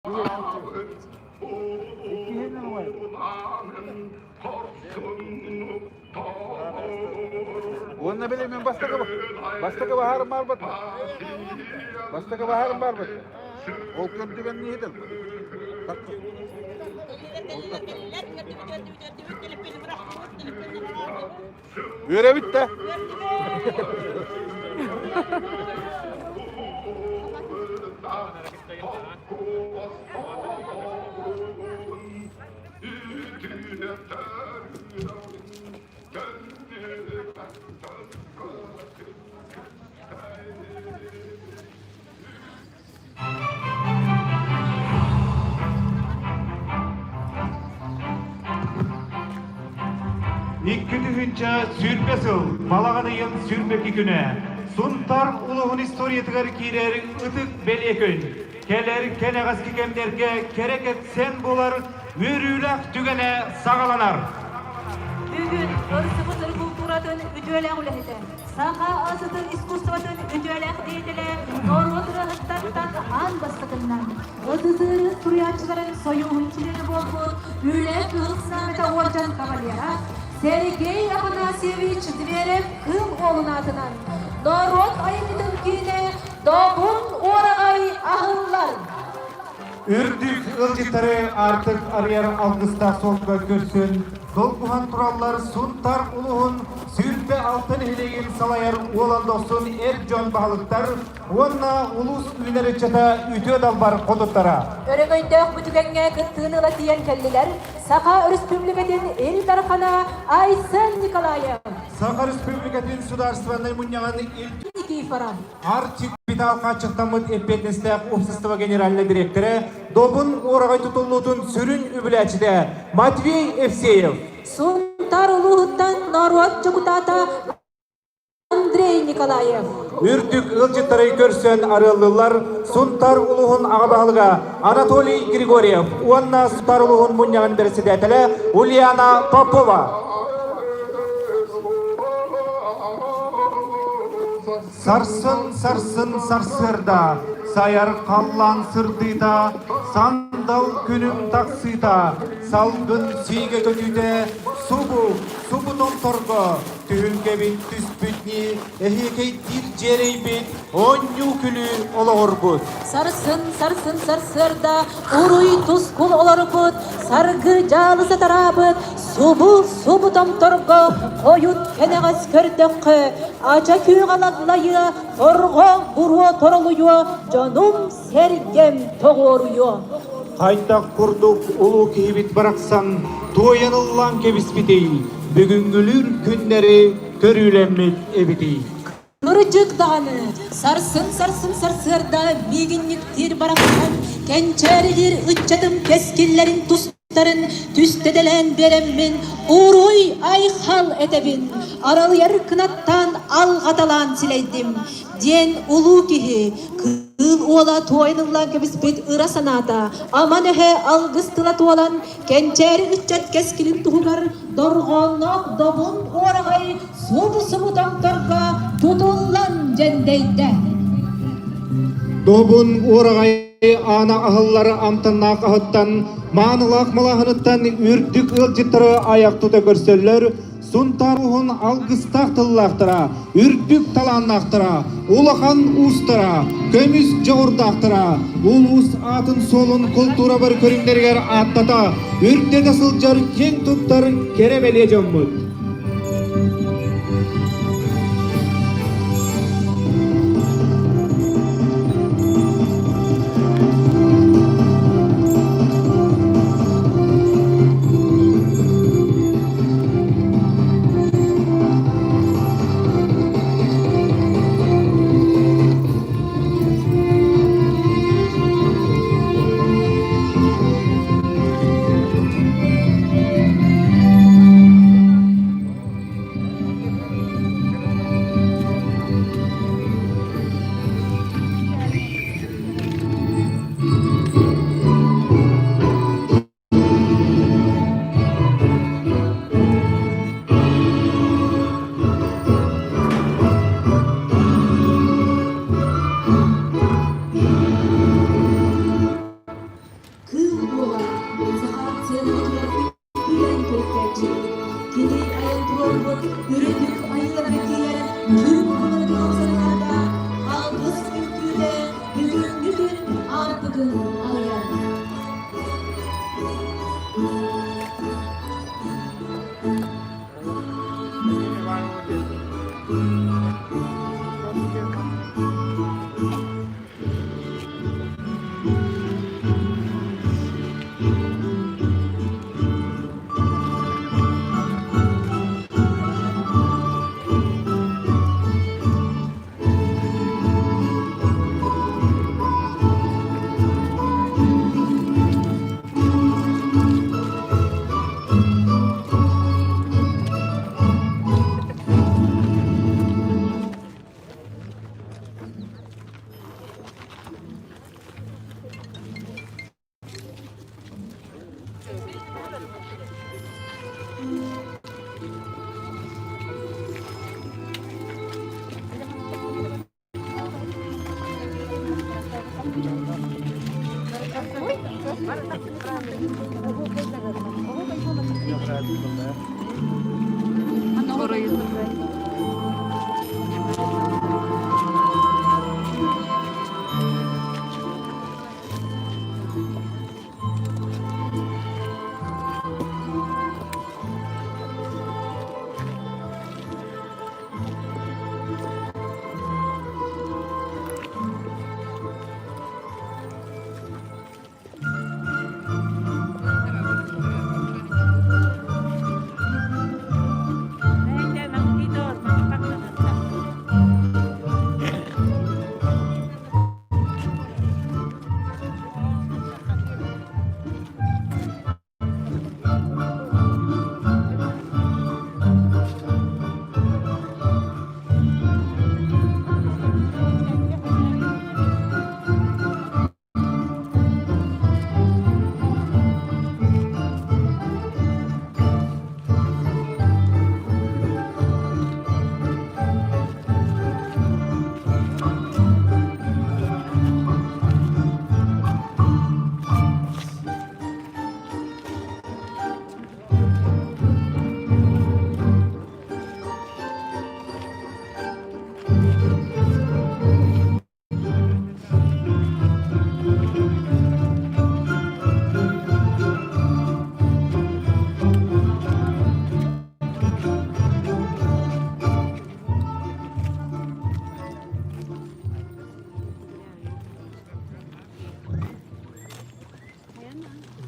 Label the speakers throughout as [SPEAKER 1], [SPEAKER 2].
[SPEAKER 1] Onu bileyim ben bastaka baharım var batma. Bastaka baharım var batma. O kötü ben niye dedim? Yürü bitti.
[SPEAKER 2] Ikkütühünçe sürpesil, balağınıyın sürpeki güne. Suntar uluğun historiyetigar kirer ıtık belekön. Keler keneğaz kikemlerge kereket sen bolar, mürülak tügene sağalanar.
[SPEAKER 3] Bugün ırsı-bıtır kulturatın üdüelek ulehide. Saha asıtır iskustatın üdüelek deydiler. Norvatırı hıttattan an bastıkından. Ödütürü suriyatçıların soyuğunçileri bolbu. Ülek ıhsnamete orcan kavalyara. Sergey Afanasьевич Zverev kım oğlun adından. Norvat ayımıdın kine doğun oragay ahıllar.
[SPEAKER 2] Ürdük ılcıtları artık arayar algısta solga görsün. Dolguhan turallar suntar uluğun sürpe altın hileyin salayar olan dostun erjon balıktar. Onna ulus üyleri çata ütü dalbar koduttara.
[SPEAKER 3] Örümündök bütügenge kıttığını latiyen kelliler. Saha Республикатын el tarafına Aysen Nikolayev.
[SPEAKER 2] Saha Республикатын сударствоной муньяғаны ил
[SPEAKER 3] Никифоров.
[SPEAKER 2] Арчик Питал Качықтамыт Эппетнестек общества генеральный директоры Добын орағай тұтылудың сүрін үбіләчіде Матвей Евсеев.
[SPEAKER 3] Сунтар улуғыттан Норват Чукутата Андрей Николаев.
[SPEAKER 2] Үрдік ылжыттары көрсен арылылар Сунтар улуғын ағабағылыға Анатолий Григорьев, Уанна Сунтар улуғын мұнияғын берседетілі Ульяна Попова. Сарсын сарсырда, саяр қаллан сырдыда, сандал күнім тақсыда, салғын сүйге көтүйде, субу томторго, түйінге бит түспүтні, әхекей дир жерей бит, оню күлі олығыр бұд.
[SPEAKER 3] Сарсын сарсырда, уруй тускул олар бұд, саргы жалысы тарабыд, субу томторго, қойут кенеғас көрдөққы, ача күй қаладылайы, торго буруо торолуyo, жанум сергем тоғоруyo.
[SPEAKER 2] Қайта құрдық ұлу кейбіт барақсан, тойынылан кебіспетей, бүгінгілер күннері көрүлеммет эбитей.
[SPEAKER 3] Кыржык дағаны, сарсын сарсырда, мегінніктер барақсан, кенчәрілер үтчатым кескиллерін тұстарын, түстеделен береммен, уруй айхал этебин, арал яркынаттан алғаталан силейдім. Ден улу кихи, кыл уола туайнылан кебіспет ыра саната, аман эхе алгыстыла туалан, кенчәри үтчат кескилин туғығар, дорғонок добун орағай, субу таңтарға тутулан жендейді.
[SPEAKER 2] Добун орағай ана ахыллары амтынна қағыттан, манылақ малағыныттан үрдік ылжыттары аяқ тута көрселер, Сунтаруғын алғыстақ тыллақтыра, үрдік таланнақтыра, улахан ұстыра, көміс жоғырдақтыра, улус атын солын культура бір көрімдергер аттата, үрдеді сылжар кен тұттар керебеле жоммыд.
[SPEAKER 3] Ayçı. Kedi ayıltıyorum, yürüdük ayılarak diyelim. Tüm bunları yollarında, algıs mümküne, bugün artıkın ağlayan.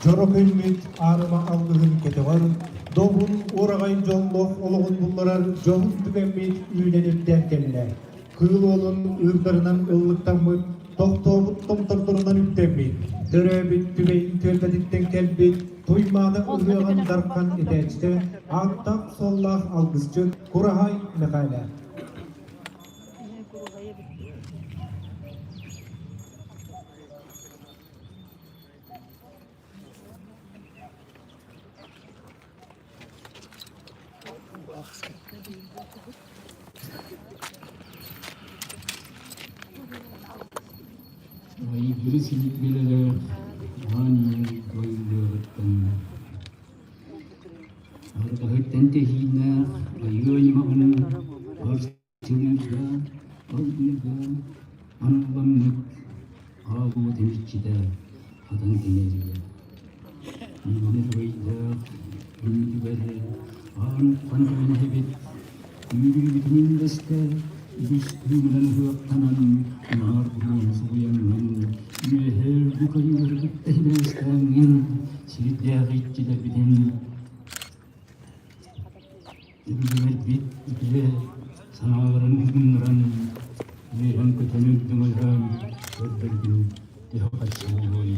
[SPEAKER 2] Jorok ümit arıma algıhın kete var. Doğun uğrağayın jonloq oluğun bunlara johun tükenmeyit üylenip derkenler. Kıyıl olun ırdarından ıllıktan mı tohtobut tomtortorundan üptenmeyit. Döröbit tübeyin tölbeditten kelbit tuymadı ılığın darkan eteçte attak sollah algısçın kurahay mekale.
[SPEAKER 4] Vay birisilik bileler, hani koyuyordan. Arkadaşlar tehine, ayımaymanın, arsızlıkla, algıda, anılanmak, ağabey temizçide, adan denizde. Anılanır vayda, ünlü böyle, anı pandırın hebet, ünlü bütünün deste, İlişkimden hıktanan, nar bulun suyanın, müher bu kayır ehlestanın, silitler iççiler biten. Ülümer bit ikile, sanaların hüzünran, meyhan kötünün dümülran, ördürdüm, yahakaşı oğlu.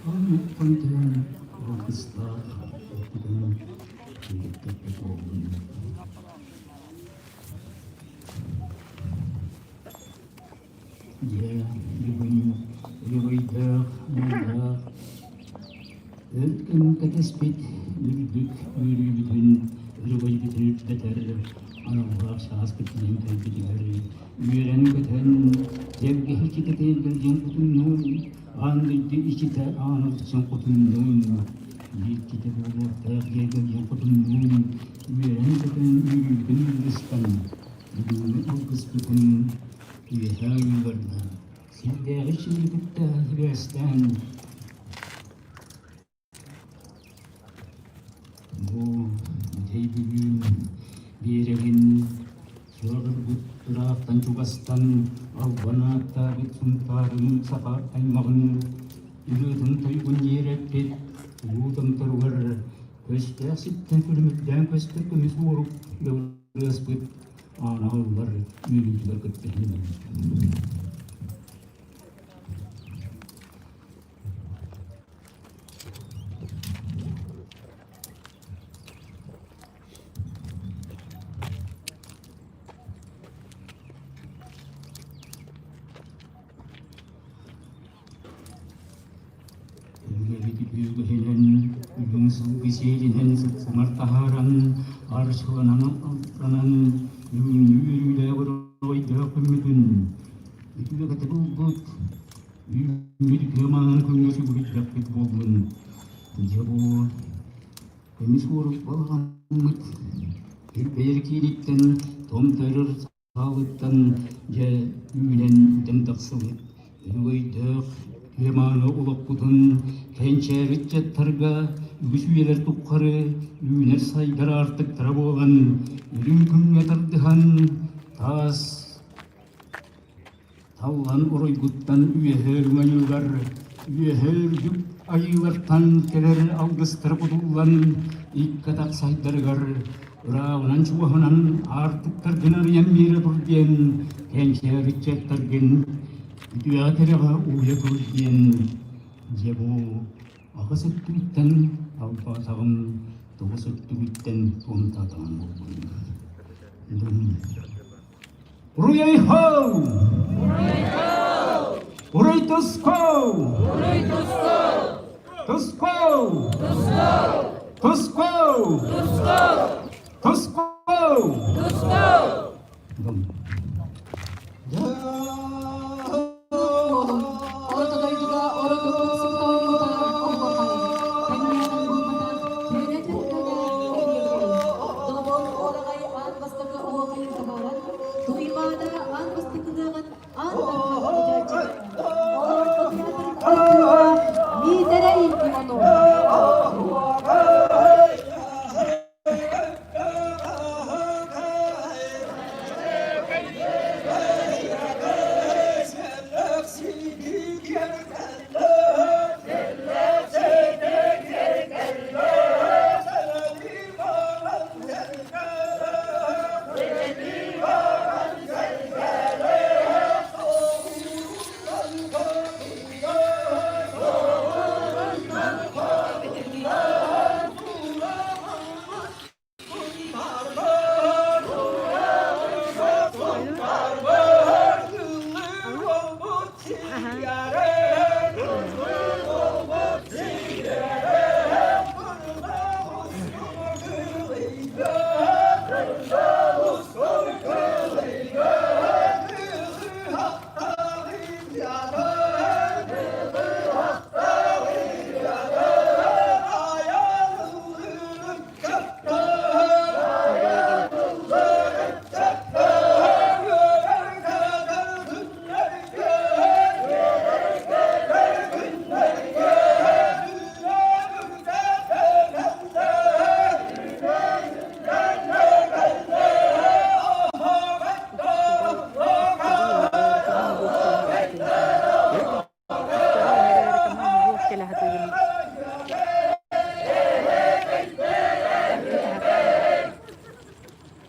[SPEAKER 4] Ahmet Pantean, Rockistar, 이분 우리가 뭔가 은 그때스빛 우리는 우리가 그때를 아나와 사스피는 그때를 위에는 그땐 제게 희귀게 된 정부는 안데 이치다 아나 정부는 이치대로 대게 정부는 위에는 그땐 우리는 스판 이분은 그스피는 위에는 거나 신대 열심히 그때 히베스탄 Deybün biregin Yorgut Raftan Çubastan Avvana Tabit Suntarın Sapa Aymakın Yürüdüm Toygun Yerektit Udum Turgar Köşte Sitten Külümütten Köşte Kömüs Vurup Yavrusput Anavlar Yürüdüler Kıttırın Yungsu bisirinen martaharan arsuananan yuyuydagoroy dapemidun itu kategugut yuyuyd kemangan kunyosi burit dakit bogun jabo kemisur bahamut irpeyirkinitten tomtarır sağlıktan je yuyunen demtaksıvit yuyuydag Lemana ulakutun kençeritçe targa Üsüyeler tukkarı Üner saygar artık tarab olan Ürün yatardıhan Tas Tavlan oroy guttan Üyeher mayıgar Üyeher yük ayılartan Keler algıs tarabudullan İkkatak saydargar Rağınan çuvahanan Artık targınar yemmire durdiyen Kençeritçe targın Dünyateraga uyakulien jebo akasattuitten avpasagam togosattuitten pomtatagan Uruyay ho! Uruy tusko! Tusko! Tusko! Tusko!
[SPEAKER 3] Ortadan juga orang itu sebetulnya utara kompokai. Kanyang bumata kere jengkana kiri. Dobon orang ay an basta ka uwa kayo kabaran. Tuimada an basta kudangan an terjaji. Orang kegiatan orang ni terai kimono.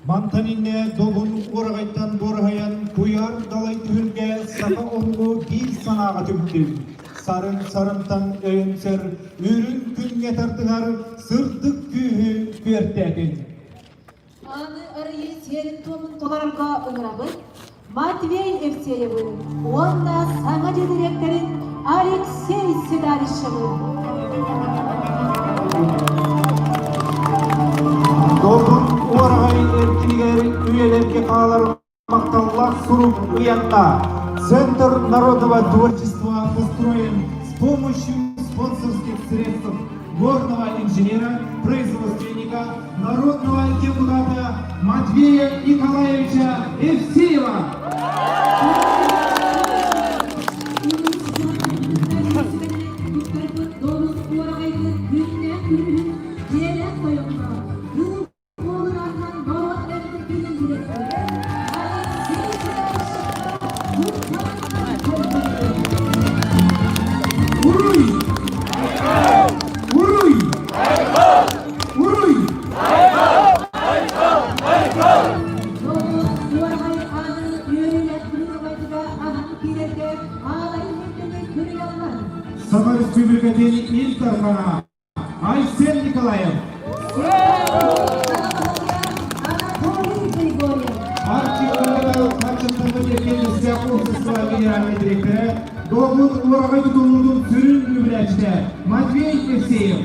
[SPEAKER 2] Mantaninne dobun oragaytan borhayan kuyar dalay tühünge saka ongu bir sanağa tüktü. Sarın sarımtan öyümser ürün gün yeterdiler sırtık kühü bertekin.
[SPEAKER 3] Anı arayı serin tomun tolarga ıngırabı. Matvey Evseyevi, onda sanatçı direktörün Alexey Sidarishevı.
[SPEAKER 2] Dolgun Uğurgay erkinliği üyelerge kalar мақтаулар суруп уятта. Центр народного творчества построен с помощью спонсорских средств горного инженера, производственника, народного депутата Матвея Николаевича Евсеева. Сама Республика Дени Интерфана Айсен Николаев. Артикулы Хачатабыне Кенесия общества генеральный директора Долгун Уğurgay Tutulу'nun sürün mübüleçte Matvey Evseyev.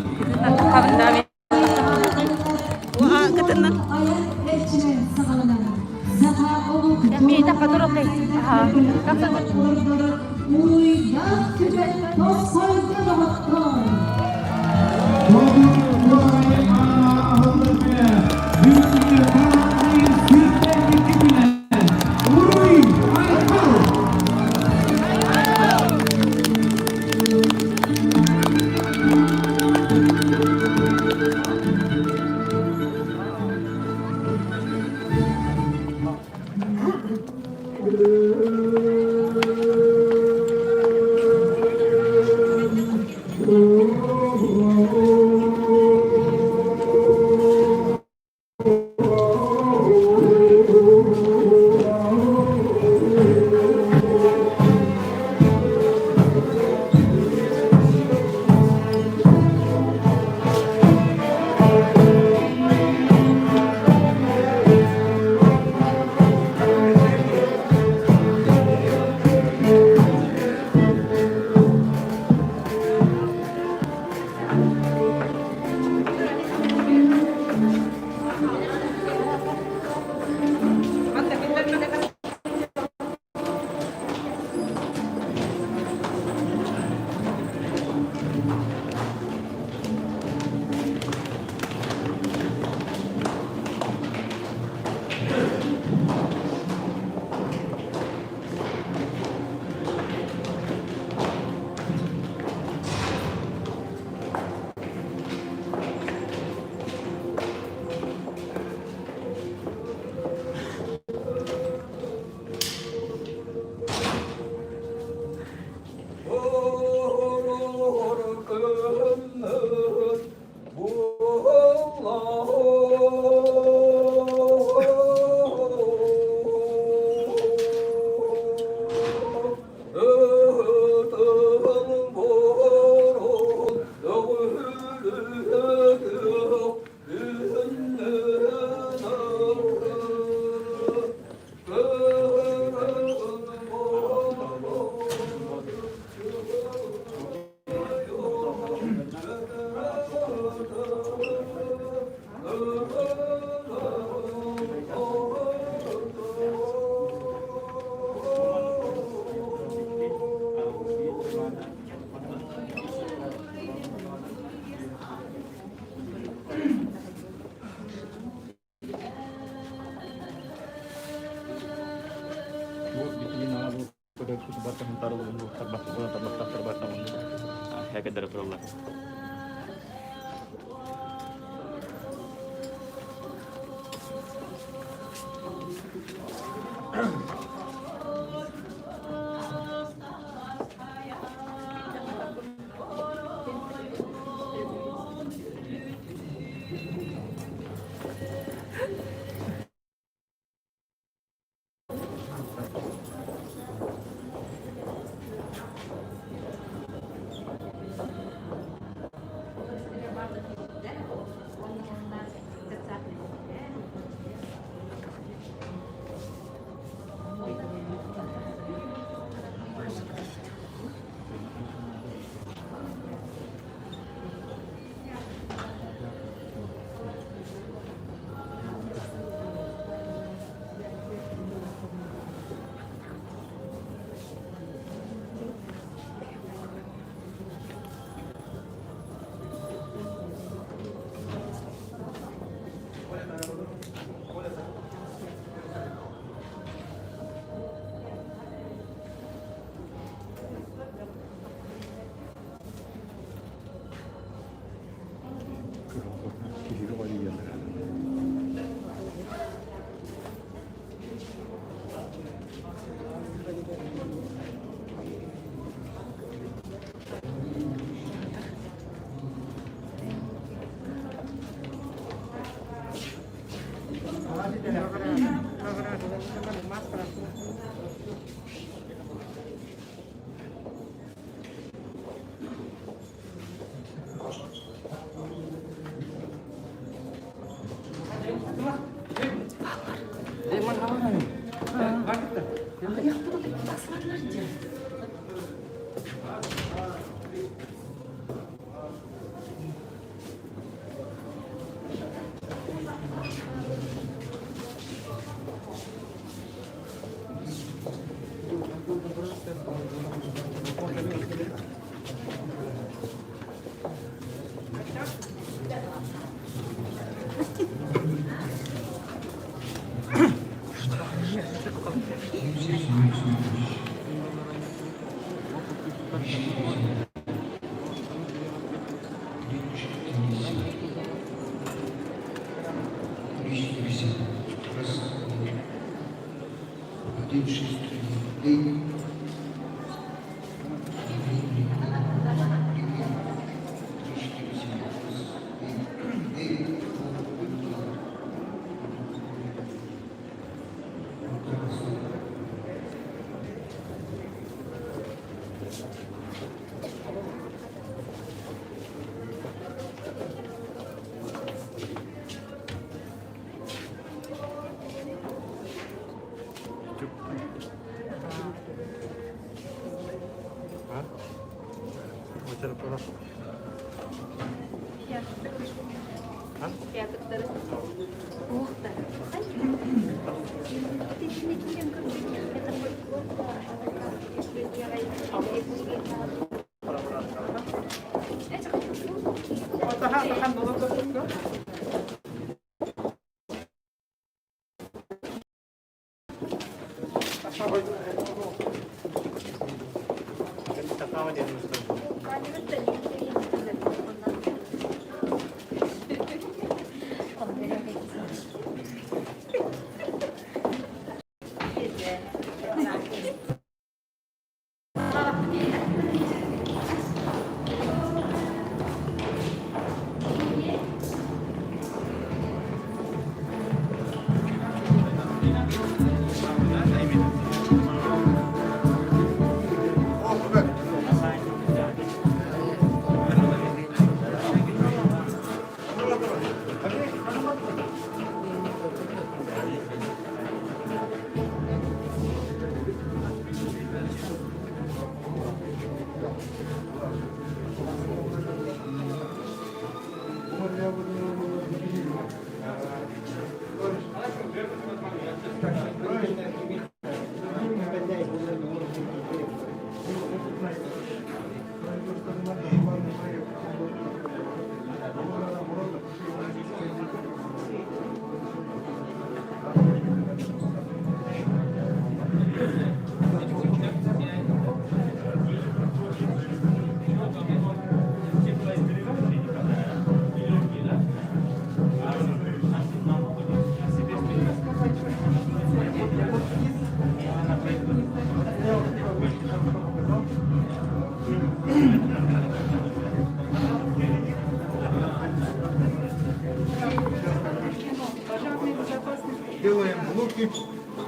[SPEAKER 5] Делаем блоки,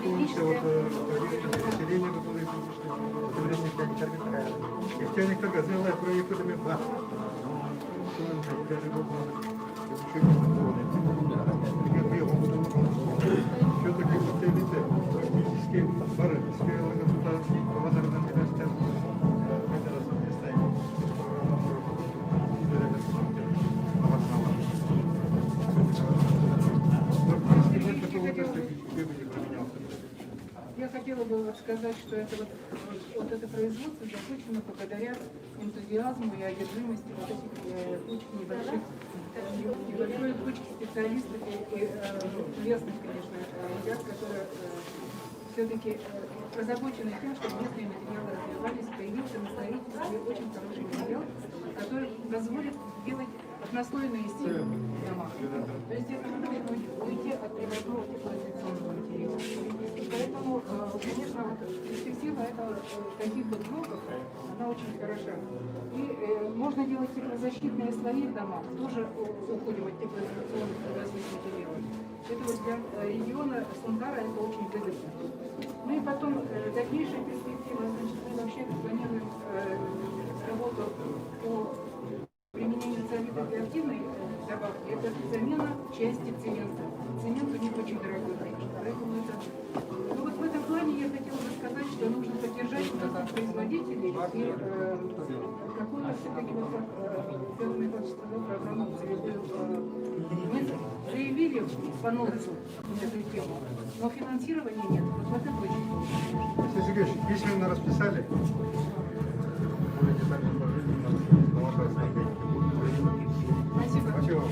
[SPEAKER 5] лучше вот население Если никто газелая проектами два. Все-таки специалисты практически пары сферы государства, Лазарный университет.
[SPEAKER 6] Я хотела бы вот сказать, что это вот это производство запущено благодаря энтузиазму и одержимости вот этих кучки небольшой кучки специалистов и местных, конечно, ребят, которые все-таки озабочены тем, чтобы местные материалы развивались, появился на строительстве очень хороший материал, который позволит делать однослойные стены в домах. То есть это будет уйти от приводного теплоизоляционного материала. И поэтому, конечно, вот перспектива таких вот блоков, она очень хороша. И можно делать теплозащитные слои в домах, тоже уходим от теплоизоляционных привозных материалов. Это вот для региона Сунтара это очень выгодно. Ну и потом дальнейшая перспектива, значит, мы вообще планируем работу по применению цианидов и активной добавки. Это замена части цемента. Цемент у них очень дорогой, конечно, поэтому это... Ну вот в этом плане я хотела бы сказать, что нужно поддержать наших производителей и какую-то все-таки вот как Федор Михайлович сказал про промоцию. Мы заявили по НОЦу эту тему, но финансирования нет. Вот это очень важно.
[SPEAKER 5] Алексей Сергеевич, письменно расписали. Более детально изложили на ваше рассмотрение.
[SPEAKER 6] Спасибо.
[SPEAKER 5] Спасибо.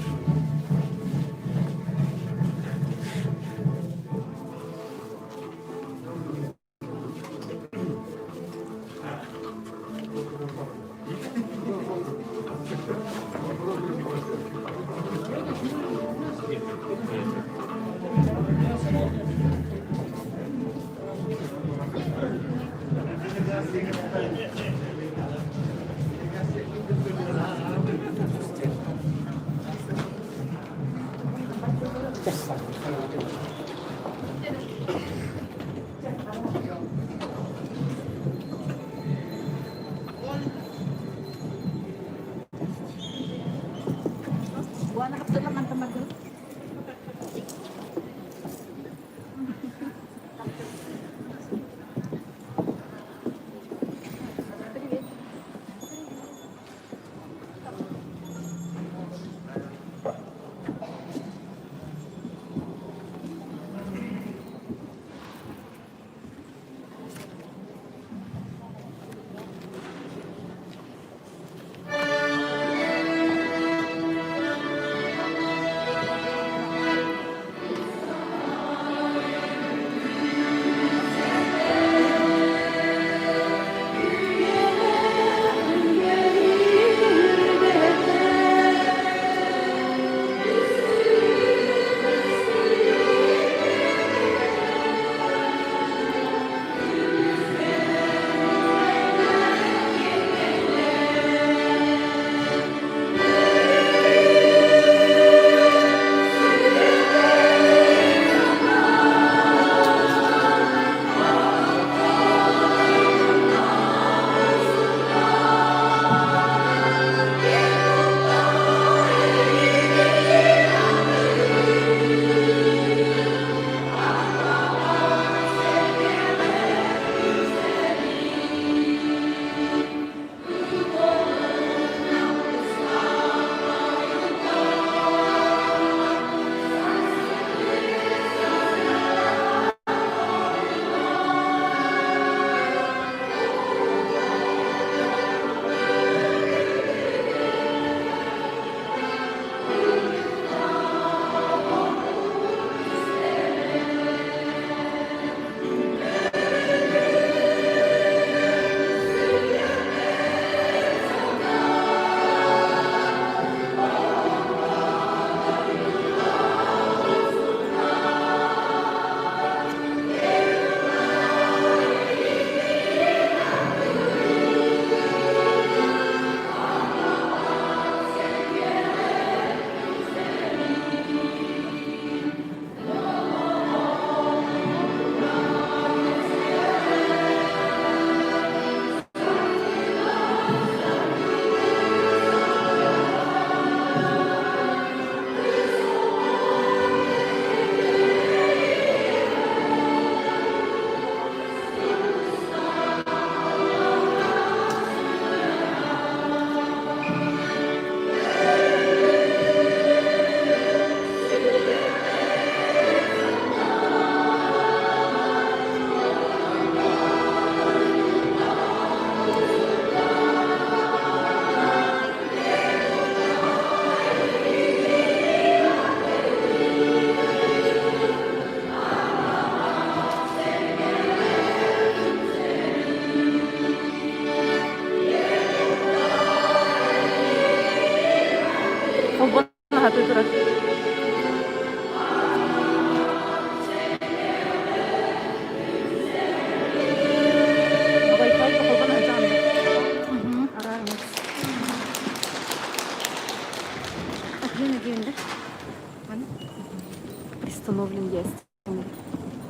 [SPEAKER 7] пристановлен есть.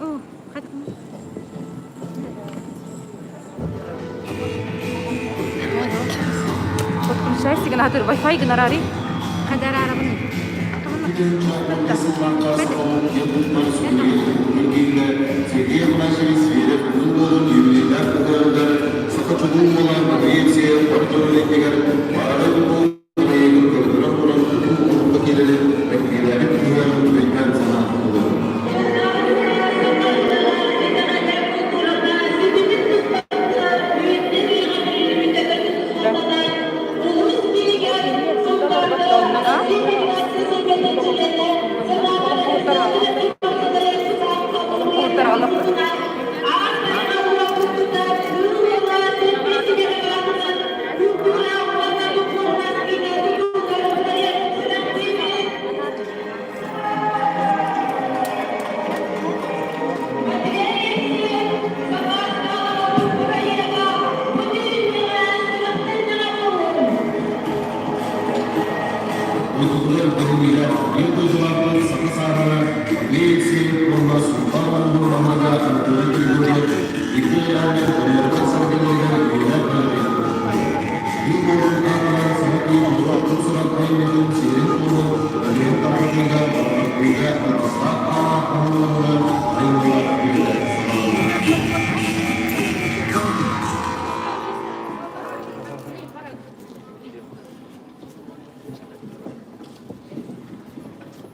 [SPEAKER 7] О, подключайся, генератор Wi-Fi генерari. Kadar arabanın.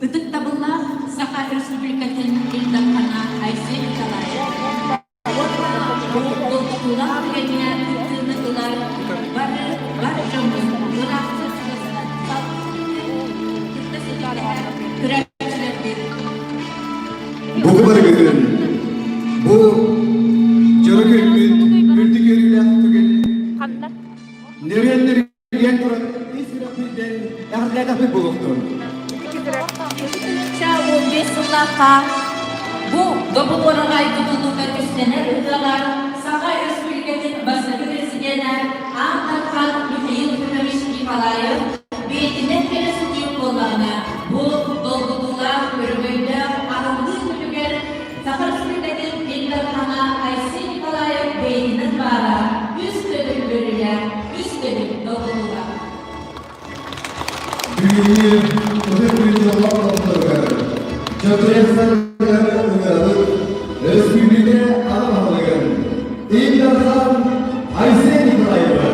[SPEAKER 3] Itık tabullah Saka Respublikasının Ildakhana Ayşe Nikolay. Doktulah kenya Nikolay Barjamın Bıraktı
[SPEAKER 8] Bu bargın bu Jaraköy Ürtükeriyle tugel nereleri genturan İsrafil'den yarlada bulundu.
[SPEAKER 3] Besulaka bu double orangay tutulungan Kristiyana adalah Saka Respublikasının Basın Presidener Antakhan Mikhail Fedoroviç Nikolayev beytinden peresidium kollarına bu dolgudular bölümünde aralığın müdüger Saka Respublikasının Ildakhana Ayşe Nikolayev beytinden bara üst ödüllerine üst ödül dolgudular.
[SPEAKER 8] Düğünü ödül Allah'tan Çatıryasanlar Respublika'ya alamalılar. İldakhana Ayşe Nikolayeva.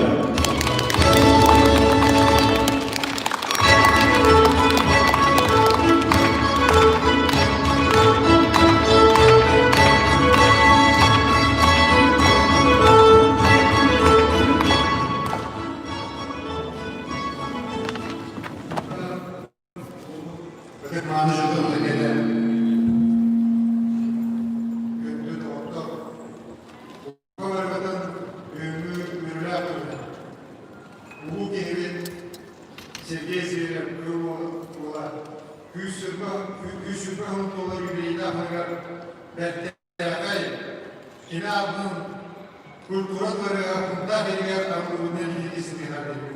[SPEAKER 5] Сергей Зверев, Крылова, Күсүрбі ұлтолы юбилейді ағығар бәттәғай, кинабының культуралары ғында берігер ағылығынан едесіне ғарбеді.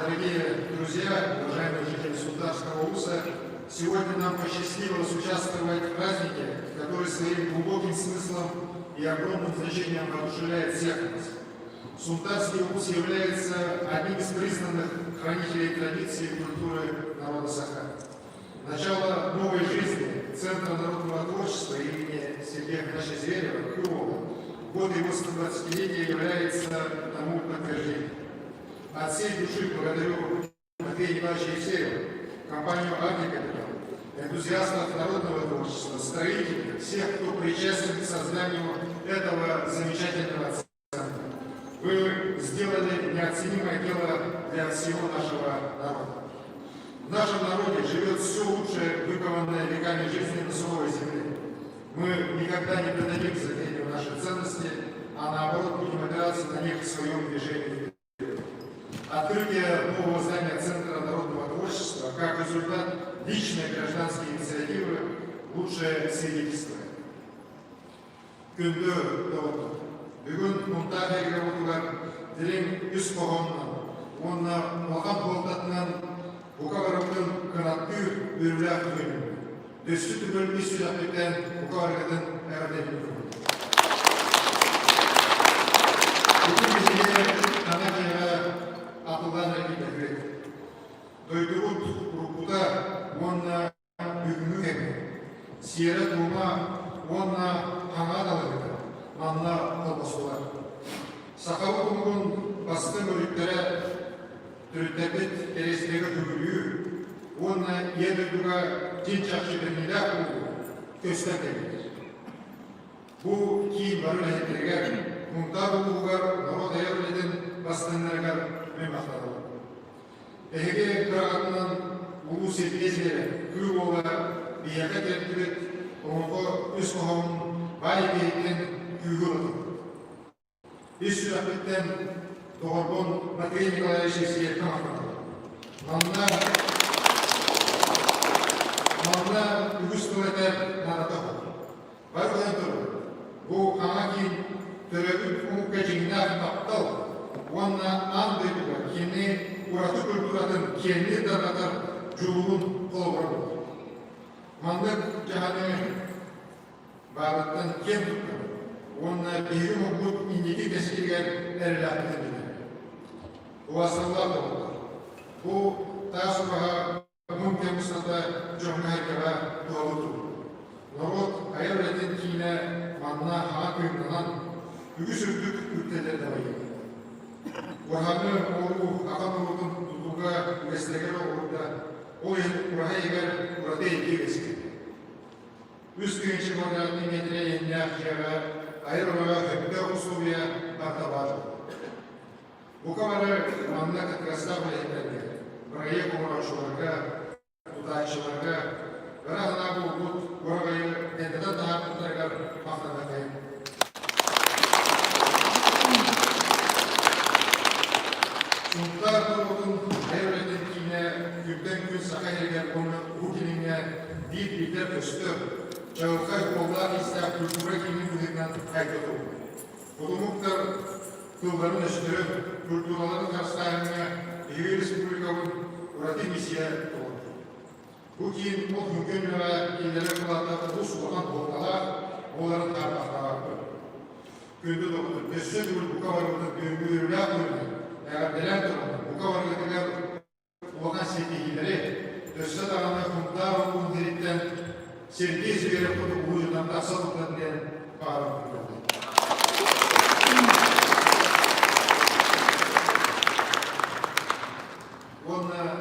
[SPEAKER 5] Дорогие друзья, уважаемые жители Султанского УСа, сегодня нам посчастливилось участвовать в празднике, который своим глубоким смыслом и огромным значением воодушевляет всех нас. Султанский УС является одним из признанных хранителей традиций и культуры народа Саха. Начало новой жизни Центра народного творчества имени Сергея Ивановича Зверева, Крылова, год его 120-летия является тому подтверждением. От всей души благодарю Матвея Николаевича Евсеева, компанию «Агрикапитал», энтузиастов народного творчества, строителей, всех, кто причастен к созданию этого замечательного центра. Вы сделали неоценимое дело для всего нашего народа. В нашем народе живет все лучшее, выкованное веками жизни на суровой земле. Мы никогда не предадим забвению наши ценности, а наоборот будем опираться на них в своем движении. Открытие нового здания Центра народного творчества как результат личной гражданской инициативы лучшее свидетельство. Күнді тоғыды. Бүгін мұнта берген отырған ділең үс қоғамынан, онына оған болта öyle duyuyor. Üstü tübül üstü yaptıktan bu kavargadın herhalde bir bugün bizimle ana kere atılan hareket edilir. Duyduğut rukuda onunla hükmü gibi. Siyere durma onunla hana dalıdır. Anla kalbasular. Sakalı kumun bastı mülklere türütebet deresine hükülüyü onunla yerduga cinçakçı bir nida kurdu. Göstergelir. Bu ki barı lehitlerger Muhtar uluğar, Noro Dayarlı'nın bastığınlargar memahtarlar. Ehege kırağıtından ulu sevgilezlere, kürü ola, bir yaka tertibet, onunla üst kohavun bayi beyitten küyür oldu. Üst sürabetten doğrbon materyal Nikolay Şefsi'ye kamahtarlar. Manla ügüs kuvvetler nanatağı. Var olan durur. Bu hamakin Töröbüt umukka jingnak aptal, wanna andırıda kendi uratı kulturatın kendi danatar culuğun kolbarı. Mandık cahane bağlattan kem tuttu. Wanna birim umut indiki teskilgen erlahtı dedi. Bu asallar da oldu. Bu tasıbaha mümkün mustafa cömmer kaba doğrudur. Narot ayarladın kine manna hakkından Ügüsürdük ülkeleri de bayıldı. Vahanı oğlu akan oğlunun tutulga mesleğe oğluda o yıl buraya eğer burada iki vesile. Üst güneşi manatını getire yeniyah yere ayrılarak hepte usulüye martabar. Bu kamarı manna katkısta bile buraya kumaraşılarga, tutayçılarga, ve rahana bu burayı kendiden daha kutlarga mahtanakayım. Muhtar kurulun devletine günden gün sakayırken konu hukukinine bir lider üstü çağırkay kollar ister kültüre kimin mühimden kaydet oldu. Bu muhtar kılların üstü kültürlerin karşılarına İyi Respublika'nın üreti misye oldu. Bu kim o hüküm ve ilere kılatta bu soğan kolgalar onların tarafına vardı. Gündü doktor, mesut bu kavarında gümbürlüğe koydu. Eğer delen durumda bu kavarlıklar olan sevgileri Döşet aranda kumda ve kumdirikten sergiyiz bir yere kutu uğucundan tasarruflan diye bağırıp durdu. Onunla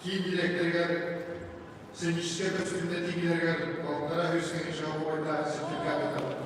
[SPEAKER 5] kim dileklerger semişler üstünde dileklerger onlara Hüseyin Şahı oyda sertifikat eder.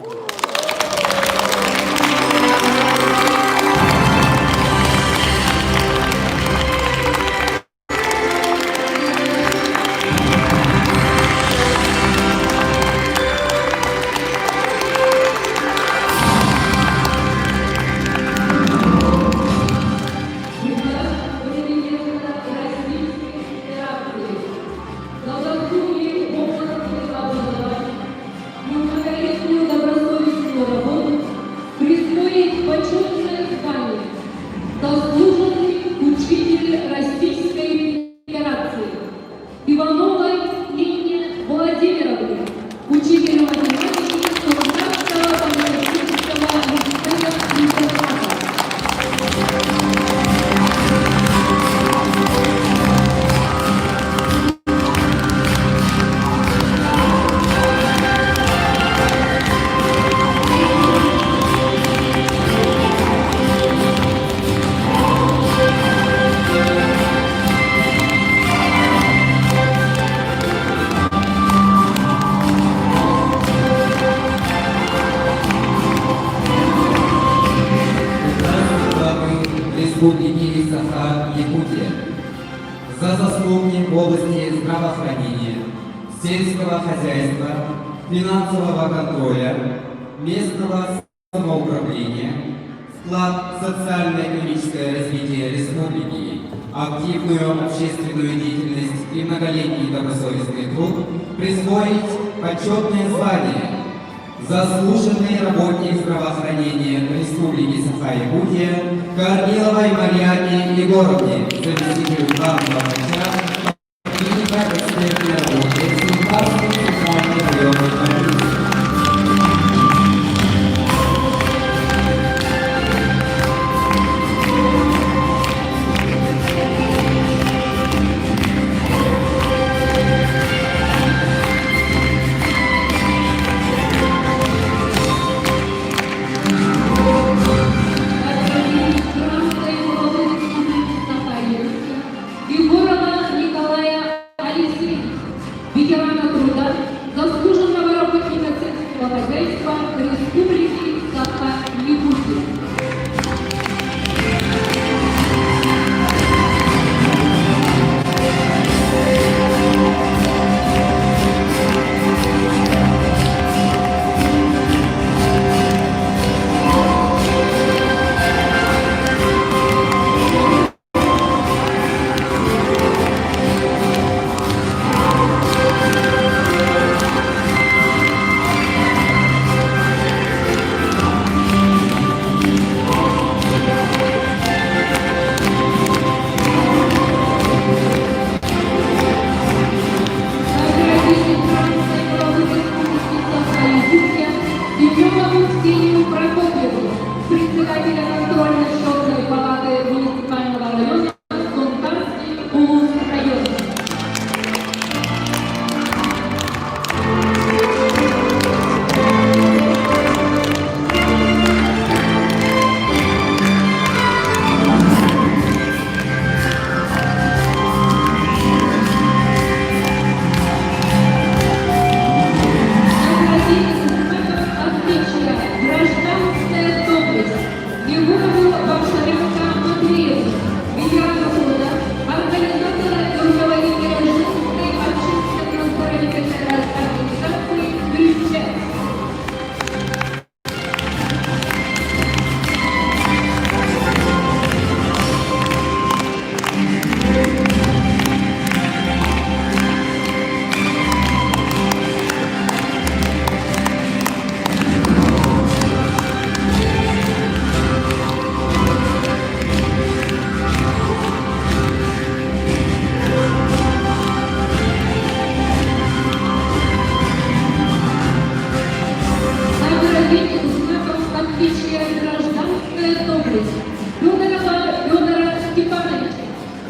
[SPEAKER 9] Республики Саха-Якутия за заслуги в области здравоохранения, сельского хозяйства, финансового контроля, местного самоуправления, вклад в социально-экономическое развитие республики, активную общественную деятельность и многолетний добросовестный труд присвоить почетное звание заслуженный работник здравоохранения Республики Саха-Якутия Корниловой Марьяне Егоровне, заместителю главного врача клиника экспертной работы.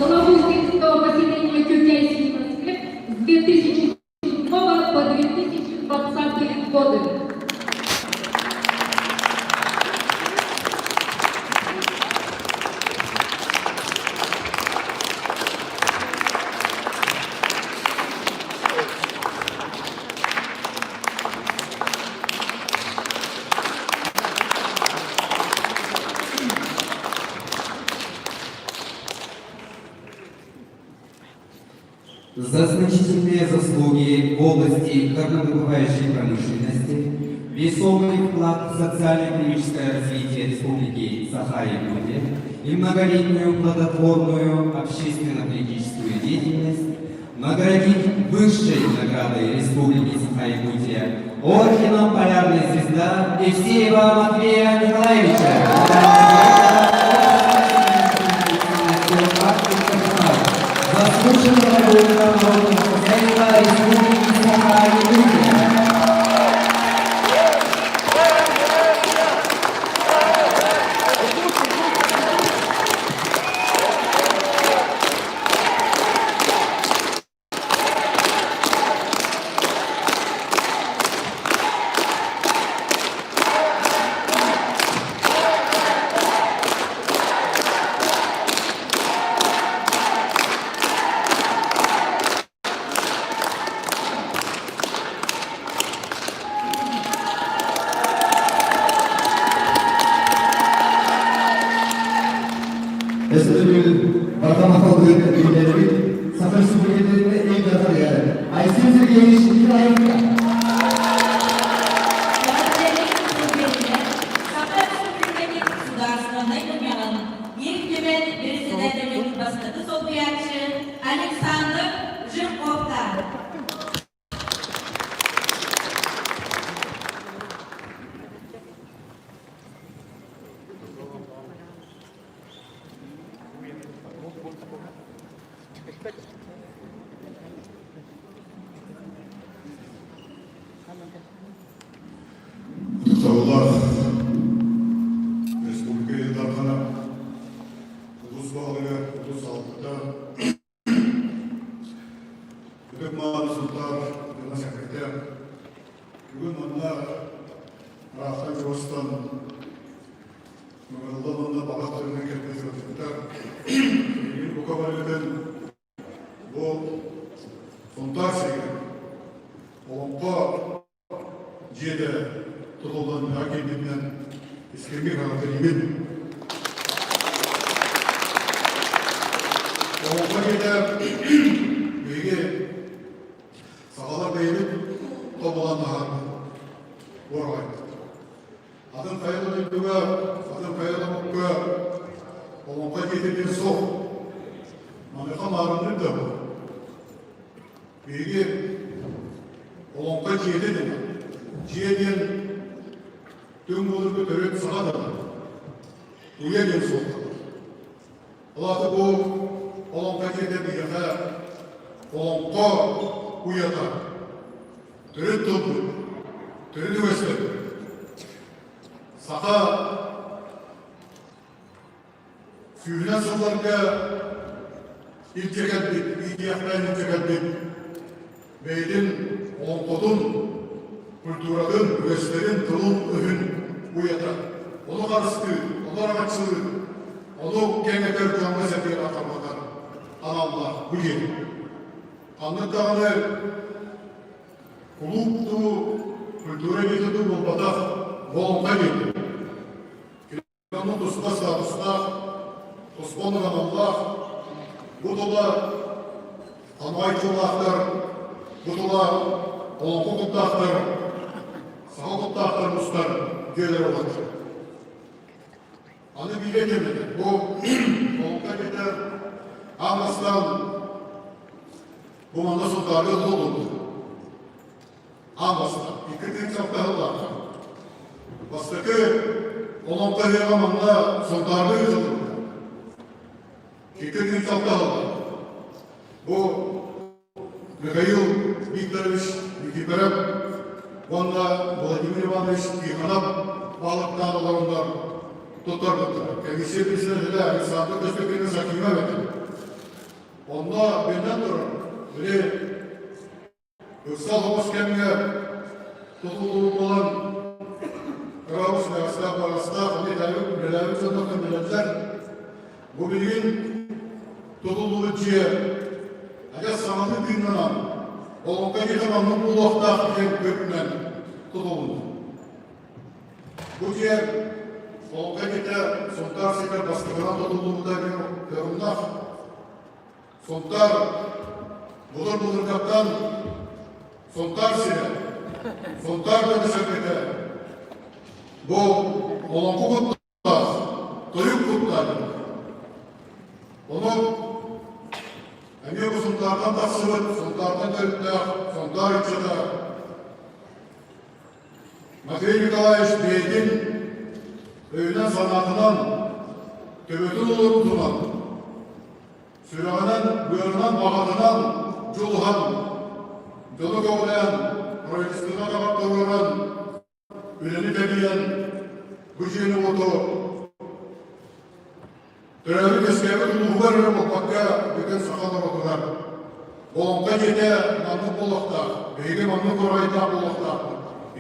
[SPEAKER 3] главу Узбекского поселения Тюркяйский проспект с 2007 по 2020 годы.
[SPEAKER 9] За значительные заслуги в области горнодобывающей промышленности, весомый вклад в социально-экономическое развитие Республики Саха-Якутия и многолетнюю плодотворную общественно-политическую деятельность наградить высшей наградой Республики Саха-Якутия орденом «Полярная звезда» Евсеева Матвея Николаевича. Заслуженного народного хозяйства Республики Саха-Якутия.
[SPEAKER 8] Esnafın vatandaşlığı ülkeleri, Safa Süpürgelerinde en yazar yer. Aysin Sergeyeviç Nikolaevka.
[SPEAKER 3] Александр Жирковка.
[SPEAKER 5] Құттықтаулар республикаға дарқанап, ұлыс бағлығы, ұлыс алтыда, үдік мағаны сұлтар, үдік секретер, бүгін мұнда Рахтай Жостан, Мұғалда мұнда бағақ түріне келмесі өтіктер, егін бұқабалыдың бұл сұнтар сегін, олымға жеді тұтылдан әкелдігінен ескерге қаратыр емен. Олымға жеді бейге сағалар бейбіт тобылан тағар орғайды. Атын қайылы дүлдігі, атын қайылы мұққы, олымға жетеден соқ. Мамеқан арыныр да бұл. Бейге олымға жетеден Жиеден түн болып көтерет сағады. Уеден соқты. Олаты бұл олымға жетен еға, олымға уята. Түрет тұлды, түрет өсті. Сақа сүйінен сылларға илтегәлдік, идияқтайын илтегәлдік. Бейден олымқодың культурадан, өстерін, тылын, үхін уята. Оны қарысты, оны рағатшылы, оны кәңгетер жаңғы сәпер атамадан аналар бүген. Қандықтағаны клубту, культура методу болбатақ болымға келді. Келгенің тұсқа статусына, тұспоныған Аллах, бұтыла танвайчылақтар, бұтыла олыңқы құттақтар, сағал құттақтар мұстар келер олады. Аны биле кемеді. Бұл олыңқа кетер аңғастан бұманда сұлтары ұлылды. Аңғастан, икірден сақтағыларға. Бастықы олыңқа еғаманда сұлтарды ұлылды. Икірден сақтағыларға. Бұл Михаил Викторович Никифоров, онда Владимир Иванович Тихонов балықтан оларындар тұттырды. Комиссия президенті Александр Көспекенің Закимов еді. Onda benden durun. Böyle Üksal Homus kemiğe tutulduğu olan Kıravuz ve Asla Baras'ta Belavik Zodak'ın bilenler bu bilgin tutulduğu ciğer Aga sanatı dinlenen Olukka yetemanın bu lokta kökünden tutuldu. Bu ciğer Olukka yete Sontar Sefer Bastıkı'na tutulduğunda bir yorumlar Sontar bulur kaptan Sontar sile Sontar da dışarıda bu olumlu kutlar Toyuk kutlar onu Emi bu sontardan taksıvıt Sontardan dörtler Sontar içinde Matvey Nikolaevich Bey'in öyünen sanatından töbetün olur tutulan Sürağının buyurunan bağadından Julhan, Jolu kovlayan, Proyekistine kabak doğuran, üleni tebiyen, gücünü otu, Törevi keskevi tutuğu verir bakka bütün sakalar otular. Olumda yete mamluk bolakta, beygi mamluk orayda bolakta.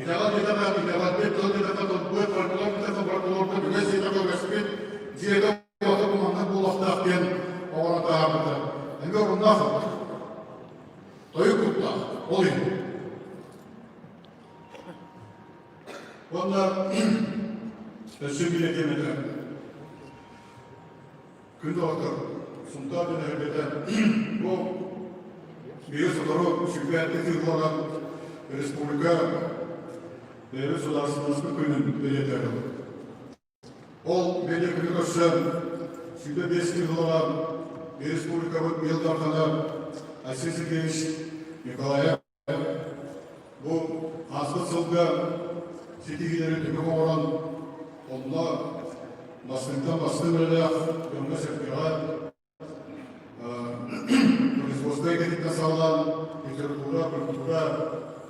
[SPEAKER 5] İtalat yetemek, italat bet, tıl yetemek, bu et farklılar, bir farklılar, güneş yetemek, vesbit, ziyede vakı bu mamluk bolakta diyen oğlan tahammıda. Hem de ondan sonra Toyuk kutla, olayım. Onlar sevgili yetemediler. Günde otur, Sultan bin Erbe'den bu bir soru şüpheli tırmanan Respublika Devlet Sudarsızlığı günün belirtileri. Ol belirli gösteren şüphe beski olan bir Respublika'nın yıllarına Asisikeviç Nikolayev bu hasta sılga sitigileri tümü olan onunla Bastıktan bastığım öyle yoluna sepkirat Производство gedikten sağlan literatüra, kültüra,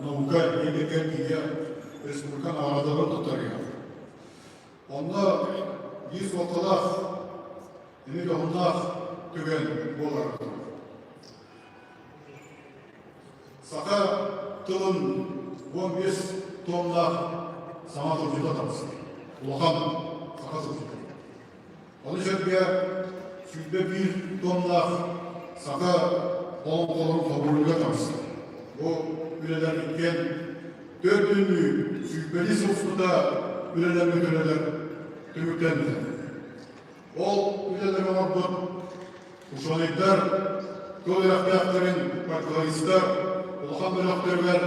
[SPEAKER 5] nauka, eğitim, bilgiye Respublikan ağırlığı tutarıyor. Onda yüz ortalar emin yolunlar tügen bolar. Saka tılın 15 tonla sama turcuda tanısın. Ulakan saka turcuda. Onun için şüphe bir tonla saka kolun kabuğuyla tanısın. Bu üreler gitken 4 ünlü şüpheli sosluda üreler müdüreler tümüklendi. O üreler ordu uşanıklar, kol eraktakların partlayışlar, Ulkan bıraktırlar,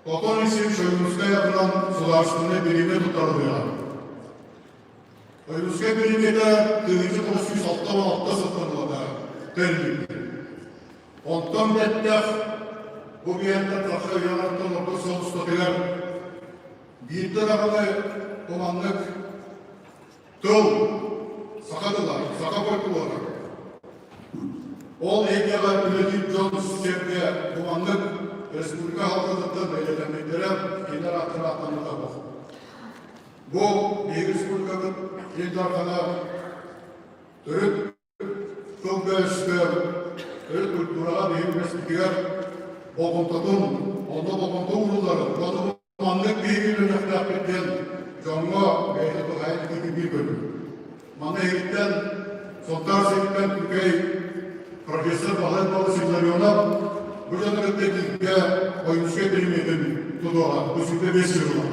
[SPEAKER 5] Oton isim Şöynüz'e yapılan sulaştığını birine tutarılıyor. Şöynüz'e birine de 1906'da ve 6'da satılmadı. Terlikti. Ondan betler, bu bir yerden takı yanartan orta sonuçtakiler, bir tarafını komanlık, tıl, sakadılar, saka koydular. Ol Ege'ler üretim Jones Çevriye komanlık, Respublika halkının belirlenmeklere kenar hatırlatlarına bak. Bu bir Respublika'nın ildarkana Türk çok göğüste Türk kültürüne bir meslekiler boğuntatın, onda boğuntu uğurları, onu manlık bir gün nefret etken Jonga ve Hayat gibi bir bölüm. Manı eğitten, Sontar Sekitten Türkiye Profesör Bahar Balı Simlaryon'a bu janrıdaki oyuncuya bilmediğini tutuyorlar. Bu süre 5 yıl var.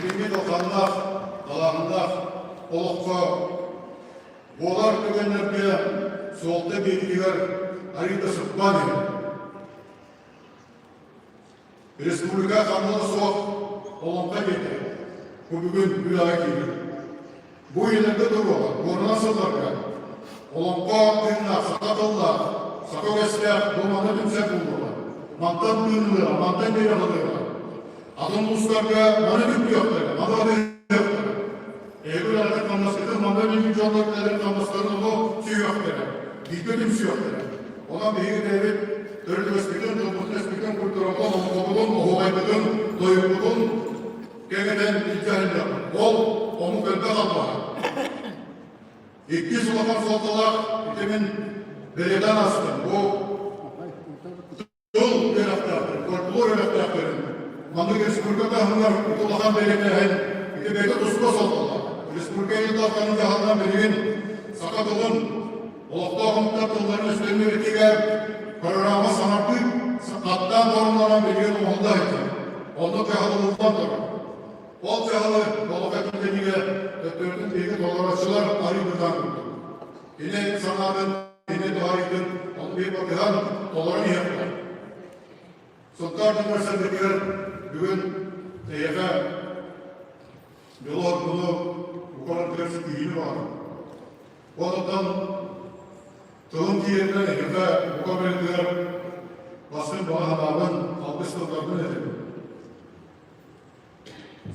[SPEAKER 5] Bilimli dokanlar, alanlar, olukka, boğalar kökenlerge soğukta bilgiler harita sıkmadı. Respublika kanunu soğuk, olukka gitti. Bu bugün mülayek gibi. Bu ileride duruyorlar. Bu nasıllar ya? Olukka, dinler, sakatıllar, sakavesler, dolmanı tümsek bulurlar. Mantan dünlüler, mantan geri alırlar. Adım uluslarga bana güp yoklar, bana adı yoklar. Eğer artık kanmasıdır, bana bir canlıkların kanmasıların onu şey yoklar. Dikkatim şey yoklar. Ona bir devlet, dört vesbiden, dört vesbiden kurtarılan, oğulun, oğulaydın, doyurduğun, gengeden ilgilenler. Ol, onu gölde kalmağa. İki sulakan soltalak itemin beleden astım. Bu yol öğretmenleri, korkulur öğretmenleri. Mandık Respublika'da hanımlar utulakan belediyenin ite beyde tuskos soltalak. Respublika'yı dalkanın yahandan belirgin sakat olun. Olakta ağımlıkta tılların üstlerine etiğe kararama sanatlı sakattan doğrulanan belirgin olda etti. Onda tehalılığından doğru. Ol tehalı, olak etmediğine döktürdün bilgi tolaratçılar arayıdırdan kurdu. Yine sanatın, yine duayıdın, onu bir bakıhan tolarını yaptılar. Sultan Üniversitesi'ndekiler bugün TYF yolu hakkını bu kadar dersi değil var. Bu adamdan tığın tiyerinden hedefe bu kadar ediler basın bana hatabın algı standartını edildi.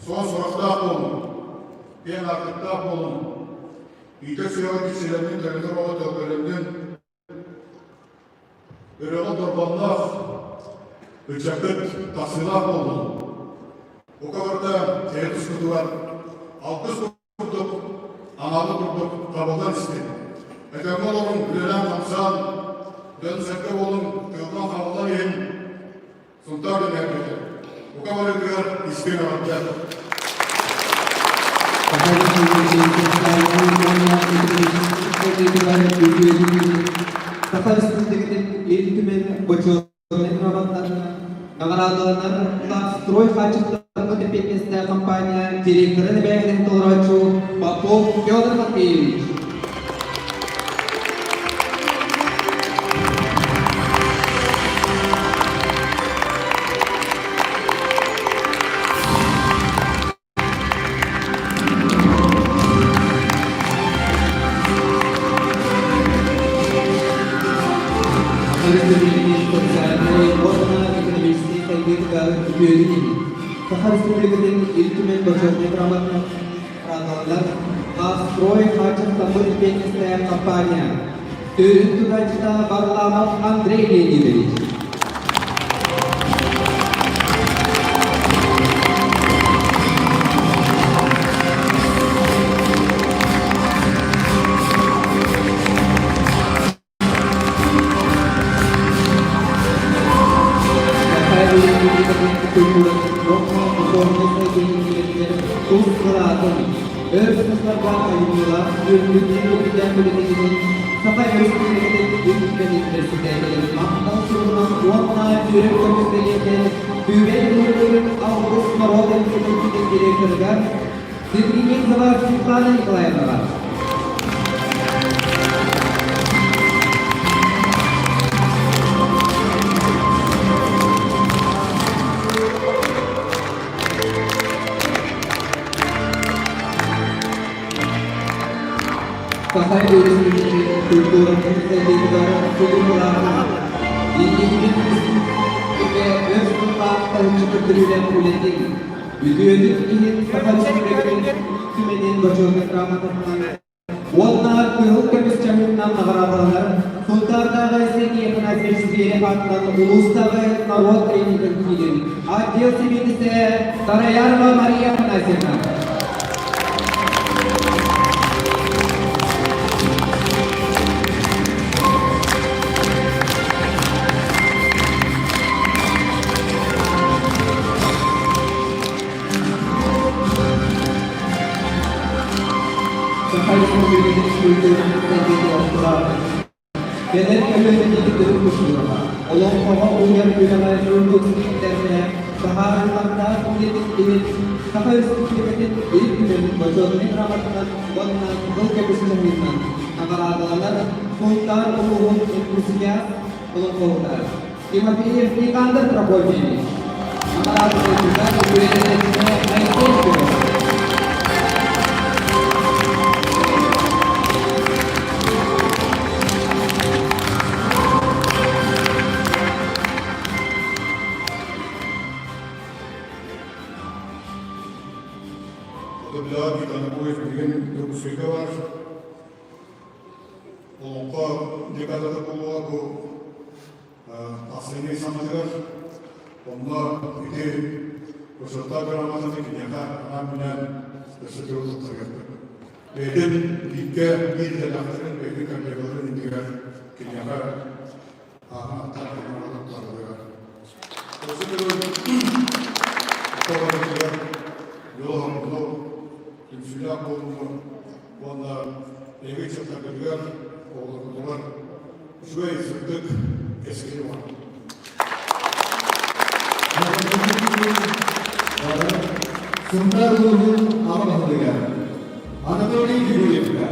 [SPEAKER 5] Son sorakta olun, en artıkta olun. İte siyah kişilerinin temizler olan tövbelerinden Örüyorlar torbanlar, ölçeklik, tahsilat oldu. O kadar da tehdit kurdular. Alkış kurduk, analı kurduk, kabadan istedik. Ödemli olun, gülen kamsan, dön sekte olun, kıldan havalar yiyin. Sultan dönerdi. O kadar ediyor, isteyin alacak.
[SPEAKER 9] Kakak Respublika'nın eğitimin boçorlarının rabatlarına, nagaradağlar, stroy kaçıklarını tepkisinde kampanya direktörü belirli Tolraçu, Popov Fyodor Matveyevich. Kakak Respublika'nın eğitimin boçorlarının rabatlarına, stroy kaçıklarını tepkisinde kampanya direktörü Varlamov Andrei Leonidovich. Kakak Respublika'nın kültürünün kurumlarının ilgili ve öz kurumlarının çıkartılığıyla üretim, videoluk ilin Kakak Respublika'nın hükümetin boçorluk ramatından onlar kıyıl komisyonundan nagarabalar, Sultan'da ise yakın asırcıları hakkında Ulus'ta Narot Eğitim Kilin, Adil Sivil ise Sarayarma Maria Nasir'den. Genel köylerdeki dönüşümler, olan hava uyar ülkeler yurtduruşlarına, baharlarda milletin Kakak Respublika'nın ilk günün boçorluğun ramatından bulunan yol kapısından nagaradağlar, Sultan Uluğun Ülküsü'ye olan kovlar. Timothy Nikander Travolini, nagaradağlar ülkelerine naikleşiyor.
[SPEAKER 5] Burada bir tane bu efendim dokusuyu var. Onunla ne kadar da bu aslında insanlar onunla bir fırsatlar bir Ramazan'da ki ne kadar önemli bir sıkıntı olacak. Beden birlikte bir de lafların beyni kameraların indiler. Kınyaka aha takımı alıp tarlıyor. O zaman Tovarlıklar, yol hamurlu, insülak olumlu, onunla eve çıktakırlar, oğlaklılar, şuraya sırtık eskili var.
[SPEAKER 8] Suntar ruhun Allah'lıya, Anadolu'yu gibi yapıyor.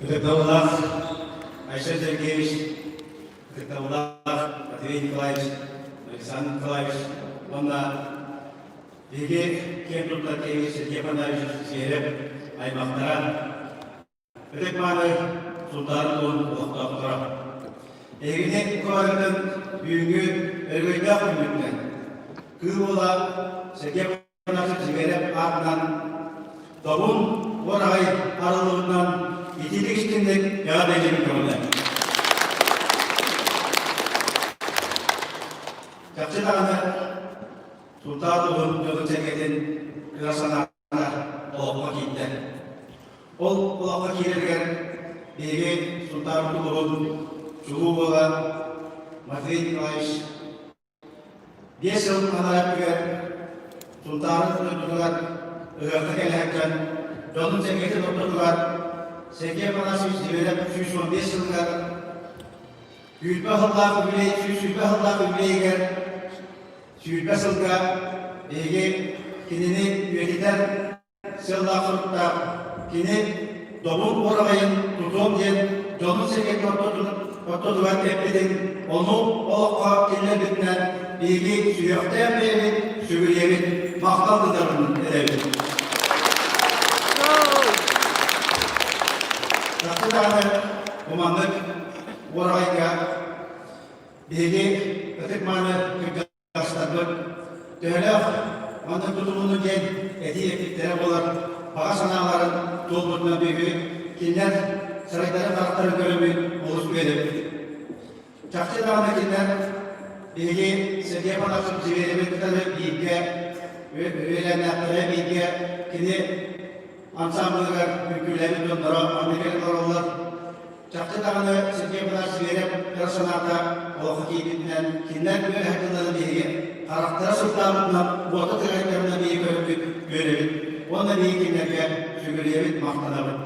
[SPEAKER 10] Капиталов Айшет Сергеевич, Капиталов Матвей Николаевич, Александр Николаевич, онда Биге Кемпуртакевич, Сергей Панович, Сереп, Аймақтаран, Өтекманы, Султан Ұлын, Ұлықтақтыра. Егіне көңілдің үйінгі өргөйді ақыметтен, күй ола Сергей Панович жіберіп артынан, Добун орағай арылығынан итилік ішкендік яғдай жемін көңілді. Жақсы дағаны Султан Ұлын жолын сәкетін Күрасанағына олаққа кейтті. Ол олаққа кейлерген беге Султан Ұлын жуғы бола Матвей Николаевич 5 жыл қанарап күгер Султан Ұлын Öğretmen gelirken, yolun cemiyeti doktorlar, Sergey Panasevich Ziverep 315 yıllar, Yüzme hıllar übüleyger, Yüzme sılga, Bege, kendini üyeliden sıllar kırıkta, kendi Dobun orağayın tutuğum diyen, yolun cemiyeti doktorlar tepkidin, onu olakka kendine bitinen, Bege süyökten beri, sügüryemin, mahtaldılarının edebi. Takdirde umandık orayga bege ötekmanı kırklaştırdık. Töhlev mandık tutumunu gen eti etkitlere bolar. Bağa sanaların doldurduğuna bege kinler sarayların taraftarı görümü oluşu verip. Çakçı dağına kinler bege Sergey Panasevich Ziverep'in kıtalı bilge öğrenenlere bilge kini ansamblılar, ülküleri döndüren Amerikalılar olur. Çakçı dağını Sergey Panasevich Ziverep personada oku keybinden kinler böyle hakkındalı bilgi karakteri sırtlarından bu atı tıraylarına bilgi görevit. Onda bilgi kinlerge sügürleyevit mahtanavit.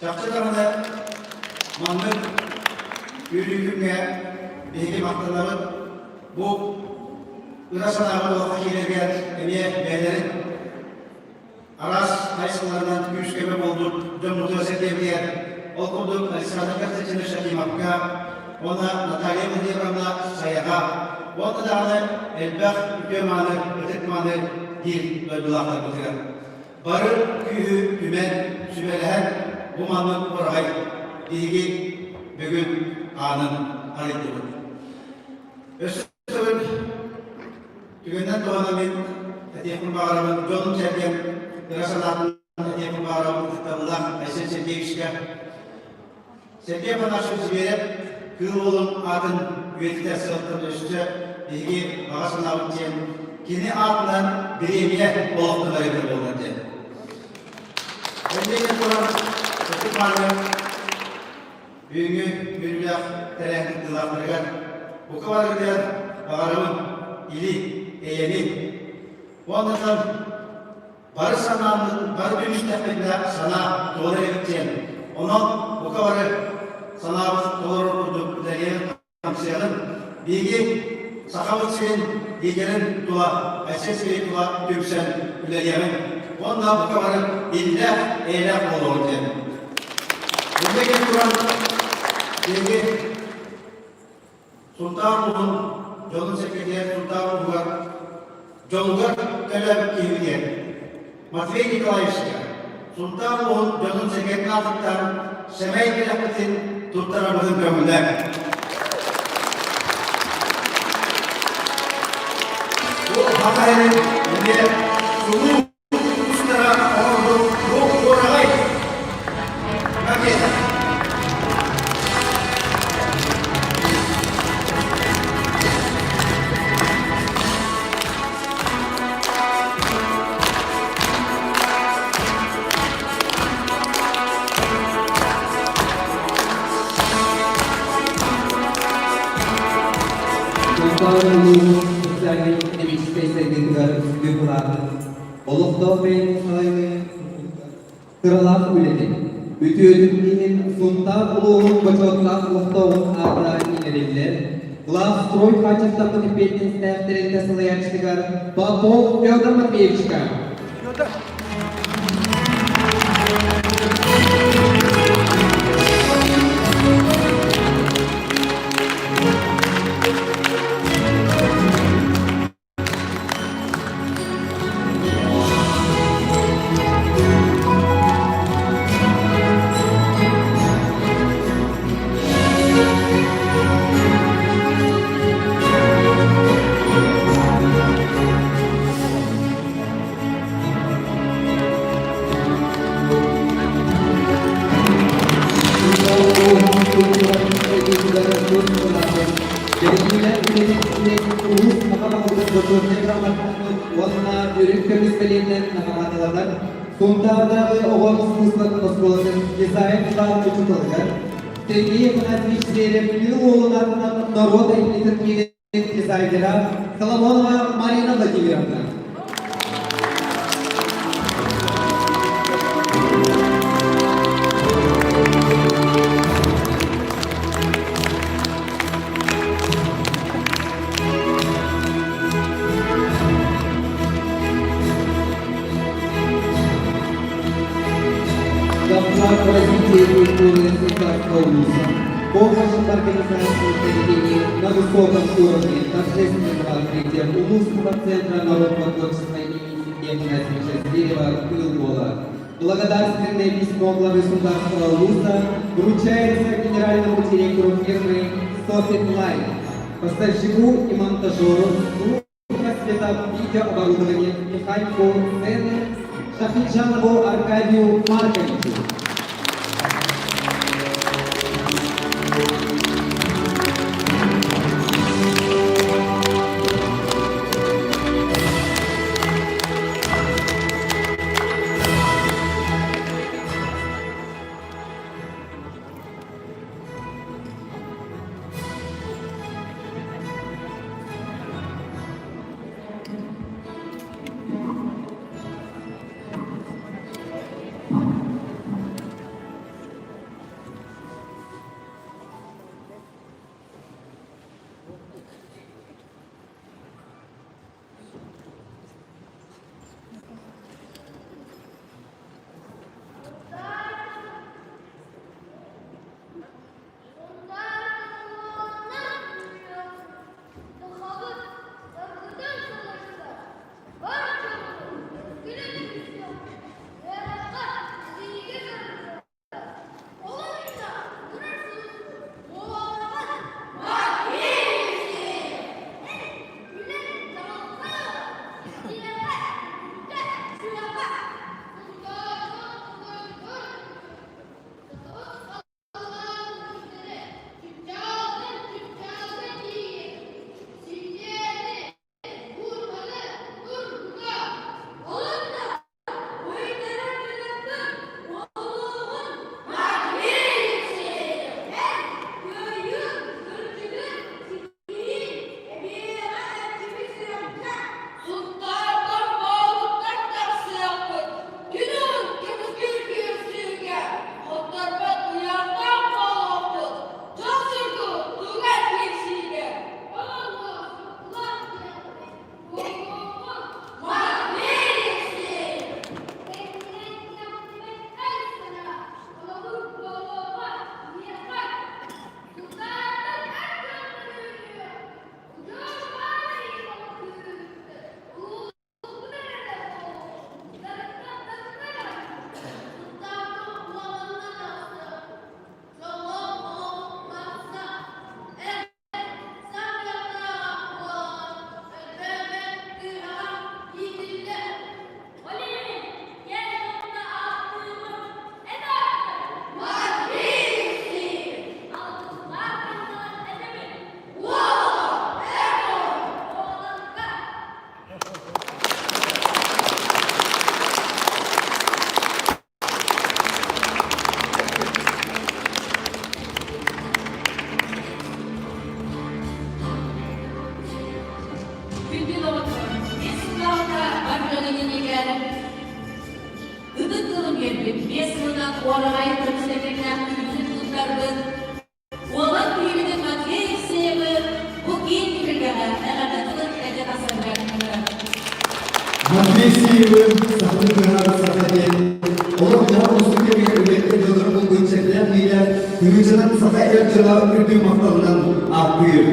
[SPEAKER 10] Çakçı dağını mandık yürüyükümge bilgi mahtanavit bu Irasanavit oku keylerge emiye beylerin Aras Aysalarından güçkeme oldu, Cumhuriyet Devriye, okuduk, Alisa'nın gazetecini Şakim Hakk'a, ona Natalya Mıdırım'la Sayak'a, ona da elbaq hükümanı, ötetmanı dil ve dulaklar bitirir. Barı, kühü, ümen, sübelehen, bu manın orayı, bilgi, bugün anın halidir. Ösüzün, tügünden doğanamın, Etiyekun Bağram'ın, Jon'un çerken, Kırasanatın Etiyekun Bağram'ın kıttabılan Ayşen Sergeyevich'e Sergey Panasevich Ziverep, Kıroğlu'nun adın üyetler sırtın üstü bilgi bağa sınavı için kendi adından bireyimine olaklılar edip olurdu. Önceki kuran Ötükmanı büyüğü bürülük terenglik dılaklarıgan bu kavargıdan bağırımın ili, eğeni bu anlatan barı sanağının, barı dönüş tepkinde sana doğru edeceğim. Onun bu kavarı sanağımız doğru kurduk, deryenin kamsayalım. Bilgi, sakalık senin, bilgenin dua, Ayşe senin dua, döksen, üleyemin. Onunla bu kavarı illa, eylem olur diye. Buradaki Kur'an, bilgi, Sultan-ı Yolun sekreter Sultan-ı Jolgar kalem kihdiye. Matvey Nikolaevch'e Sultan Yolun sekreter Nazık'tan Semey Bilakıt'ın tuttaramadığın gömüller. Bu Hatay'ın sulu
[SPEAKER 9] Bağırılığının sosyalliği demişte sevdiğinler üstü kılardı. Olukta beyin salayını kırılak üledi. Ütüdüğünün sunta uluğun bacotlak muhtoğun ağrani inerildiler. Глав строй качества подопечности авторитета Слоячтыгар Попов Федор Матвеевичка. Сонтардағы оғамсызлық қосқылығын дизайн қылған ұчытылған. Сергей Панатович Зверев, Лиловын атынан народа имитетменен дизайнера Соломонова Марина Владимировна. Доклад о развитии культуры Светланского вуза. Помощь организации проведения на высоком уровне торжественного открытия Улусского центра народного творчества имени Сергея Панатовича Зверева Пылбола. Благодарственное письмо главы Сундарского вуза вручается генеральному директору фирмы Софит Лайн, поставщику и монтажеру света видеооборудования механику сцены Шахиджанову Аркадию Марковичу.
[SPEAKER 3] sınıf oragay tırmısetekler bütün tutardım. Olan büyümünün maddesi bu gen bilgara eladetinin ece asırlarında.
[SPEAKER 8] Maddesi sahne kırar sahne. Oğlum daha usulü bir üretme yolları bulduğu çekler lider, Hürücan'ın sahne el cevabı ürdüğü maflarından akıyor.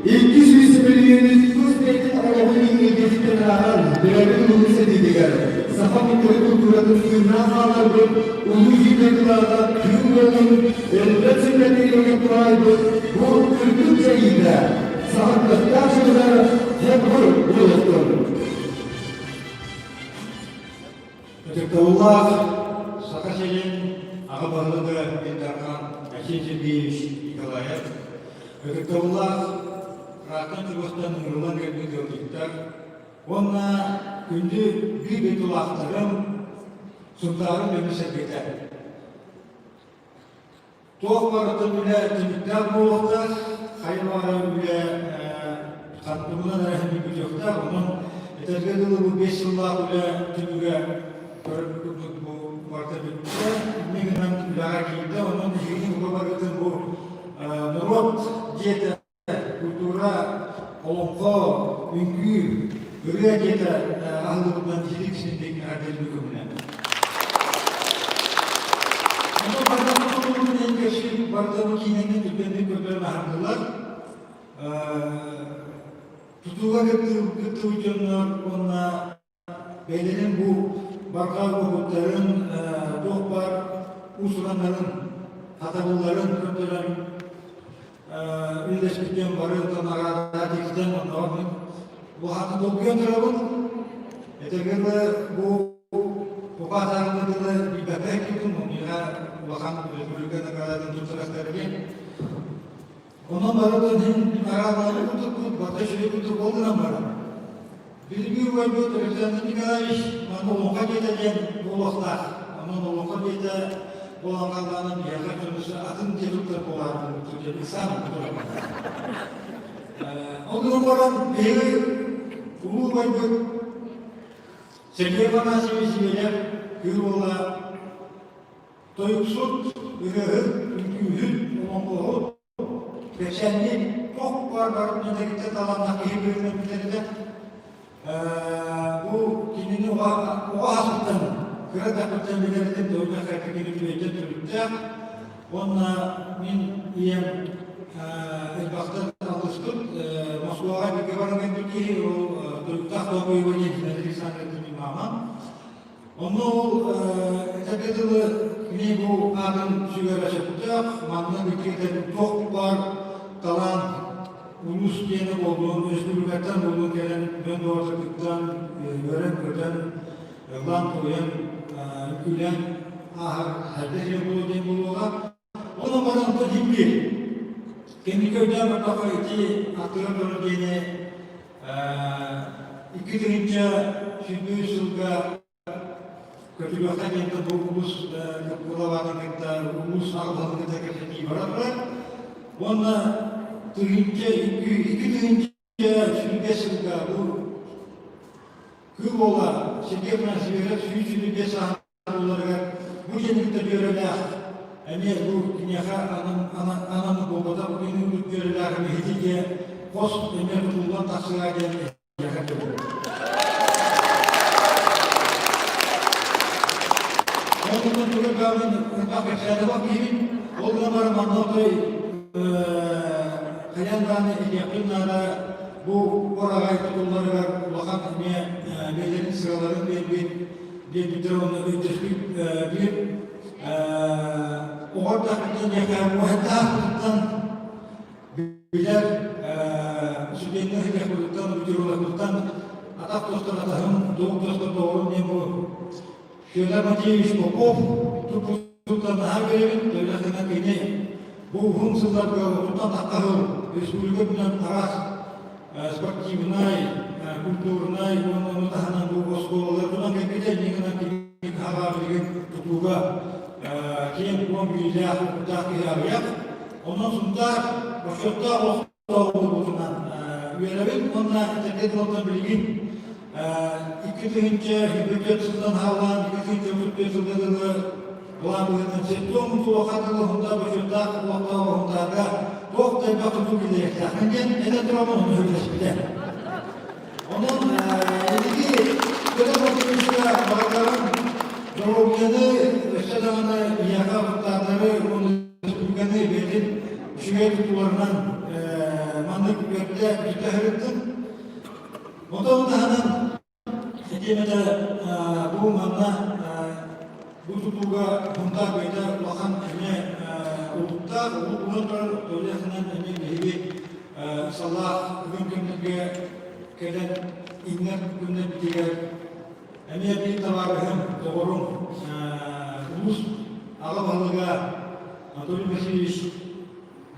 [SPEAKER 8] İlk yüzü bölümünün Kuzbek'in Allah'ın İngilizce'den rağmen beraber bulunsa dediler. Safa Mutlu Kulturan'ın Yunnan ağlardı, Ulu Zibeklar'da Tüm Yol'un Resimleri yapılaydı. Bu Türkçe iyiydi. Sahatlı karşıları hep bu yoldur.
[SPEAKER 10] Ötekavullah, Sakaşel'in ağabarlığı Endarkan, Eşinci Biyiş Yıkalayet. Ötekavullah, Rakın Türkostan Nurlan Gelbi Gördükler. Onunla gündü bir betulaklarım, sultarım önüse biter. Toğ barıtı bile tümükler boğuklar, hayvanı bile katlımından rahimi gücükler. Onun etergedili bu 5 yıllar bile tümüge bu barıtı bitti. Mengenen ülağa giydi, onun yeni bu barıtın bu nurot diyete, kultura, olonko, ünkü, Ürüye diyete ağırlıkından dilik içindeki erdeli hükümüne. Ama bardağımın en geçip bardağımın kinenin tüplerini köplerine hardılar. Tutuğa gıttı ucunlar, onunla belirinin bu bardağı boğutların, tohbar, usulanların, hatalıların, köplerin, ülleşmekten varı, tanarada dikten onların, bu hakkı okuyan tarafın, etekerde bu kadar bir bebek yudum, onlara bakan Republika Negaradan tutulaklarken, onun varıdan hem aralarını tutup, batı şöyle tutup olduğuna var. Bir var bu Türkiye'nin bir kadar iş, onu olanka gideceğim bu vaklar, onun olanka gideceğim, bu olankalarının yakın sonuçta atın gelipler olardı, Türkiye'nin insan tutulamaz. O durumların biri, Ulu Baybur, Sergeyevana seviyesiyle Gürvola, Toyuksut, Ürehür, Ülkühül, Olankoğu, Beşenli, çok var memlekette talanlar birbirine birbirine bu kendini o asıldan, kıra takıptan belirledim de oyuna karşı gelip üyece türlükte onunla min iyem elbaktan alıştık Moskova'ya bir güvenliğin Türkiye o Türk'ta doğuyu oynayın Alexander'ın imamı onu etekediği ne bu adın sügara çıkacak manlı ülkede çok var kalan ulus diyene olduğun, özgürlükten olduğun gelen ben doğrultuktan, gören, lan koyan, gülen, ahır, herkes yapılıyor diye buluyorlar. Onun bana da himli. Kendi köyden bir kafa iti, hatırlar bölgeni, 2. Şüphü Sılga, Kötülükten yanında bu ulus, Kulavat'ın ulus ağırlığında geçtiği var. Onunla iki tığınca sürügesinde bu Kıvola, Sergeyevana seviyede sürüge sahanı olarak bu cennetle görevler yani bu dünyaya ananı babada bu günlük görevlerimi hediye post emir tutulan taksıya geldi. Ondan sonra kavmin bakışlarda bakayım olgulamara mandatı Kayandan yakınlara bu oraya tutumları var, bakan nelerin sıraların bir drone öteslik bir orada yakın muhatabından birer sütyenler yakınlıktan, müdürlükten atak dostlar atahım, doğum dostlar doğum ne bu? Şöyle Matiyeviç Popov, Türk her görevin devletine kıyne bu humsuzlar tutan takahır, Respublika bilen taras, sportivnay, kulturnay, onu tahanan bu oskolalar tutan kekece ningana kinik hava bilgin tutuga, kiyem kuam bilgiler kutaki arayak, ondan sonra başotta okta olduğundan üyelerin onunla terket oltan bilgin, 2. Hübüket Sultan Havlan, 2. Mutlu Sultan'ı Bulanlarının septom tuğakatılığında başında kulaklarında toktay bakımı bilekler. Hemen ede duramının hürleşikte. Onun ilgi böyle bakımızda bağların doğumyanı, ışıdağını, yaka kurtarları, onu ülkeni verdin. Şüpheye tutularından mandık gökte müstehirlettin. Otoğundan Hekimede bu manna bu tutuğa bunda böyle bakan ne olukta bunlar devletinden emin gibi inşallah günümüzde gelen inler günler bitiyor. Emin bir tavarım doğru ulus ağabalığa Anadolu Mesih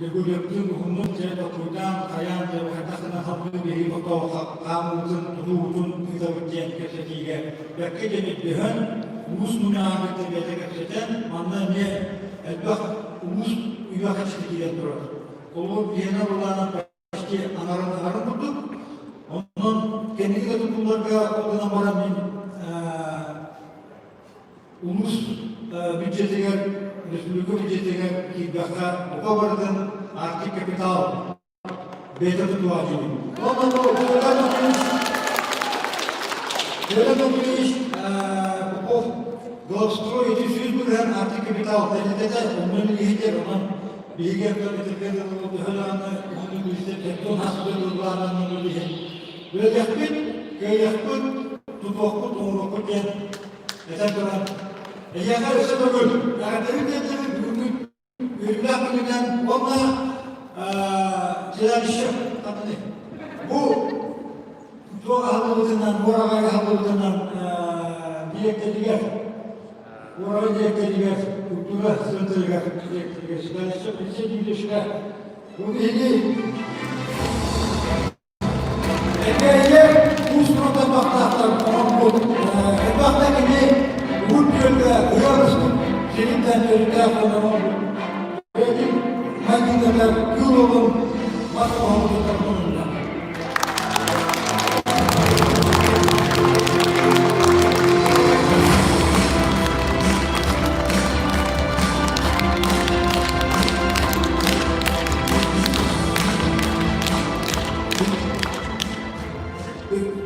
[SPEAKER 10] Degudaptun umum saya takutkan kaya saya katakan hamil beri foto kamu tutun kita berjian ketiga. Bagi jenis Tuhan umus munah kita baca kesehatan mana dia elbah umus juga kesehatan terus. Kalau dia nak ulang pasti anggaran betul. Orang kini kita tu keluarga orang orang umus budgetnya Respublika budjetine kibaka mukabardan artık kapital beta tutuacı. Ama bu Devlet o Golfstro 700 milyon artık kapital devlete onların lider olan bilgi devletleri oldu halanı onun işte tekton hasbelullarının lider. Böyle yakıt tutuklu doğrultuken yeter Eğer sebebül, karakterin bugün ürünler bugünden onunla tedarişim katını. Bu çok hablılığından, Boragay hablılığından direkteliğe, Boragay direkteliğe, kültüre sığıntılığa direkteliğe, tedarişim bilse bilişine, bu bilgi Ege'ye bu sınavda baktaklar, bu baktak gibi bu yönde uyarısın, seninten çocuklar falan oldu. Benim makineler yıl olun, matbaamızı tarafında.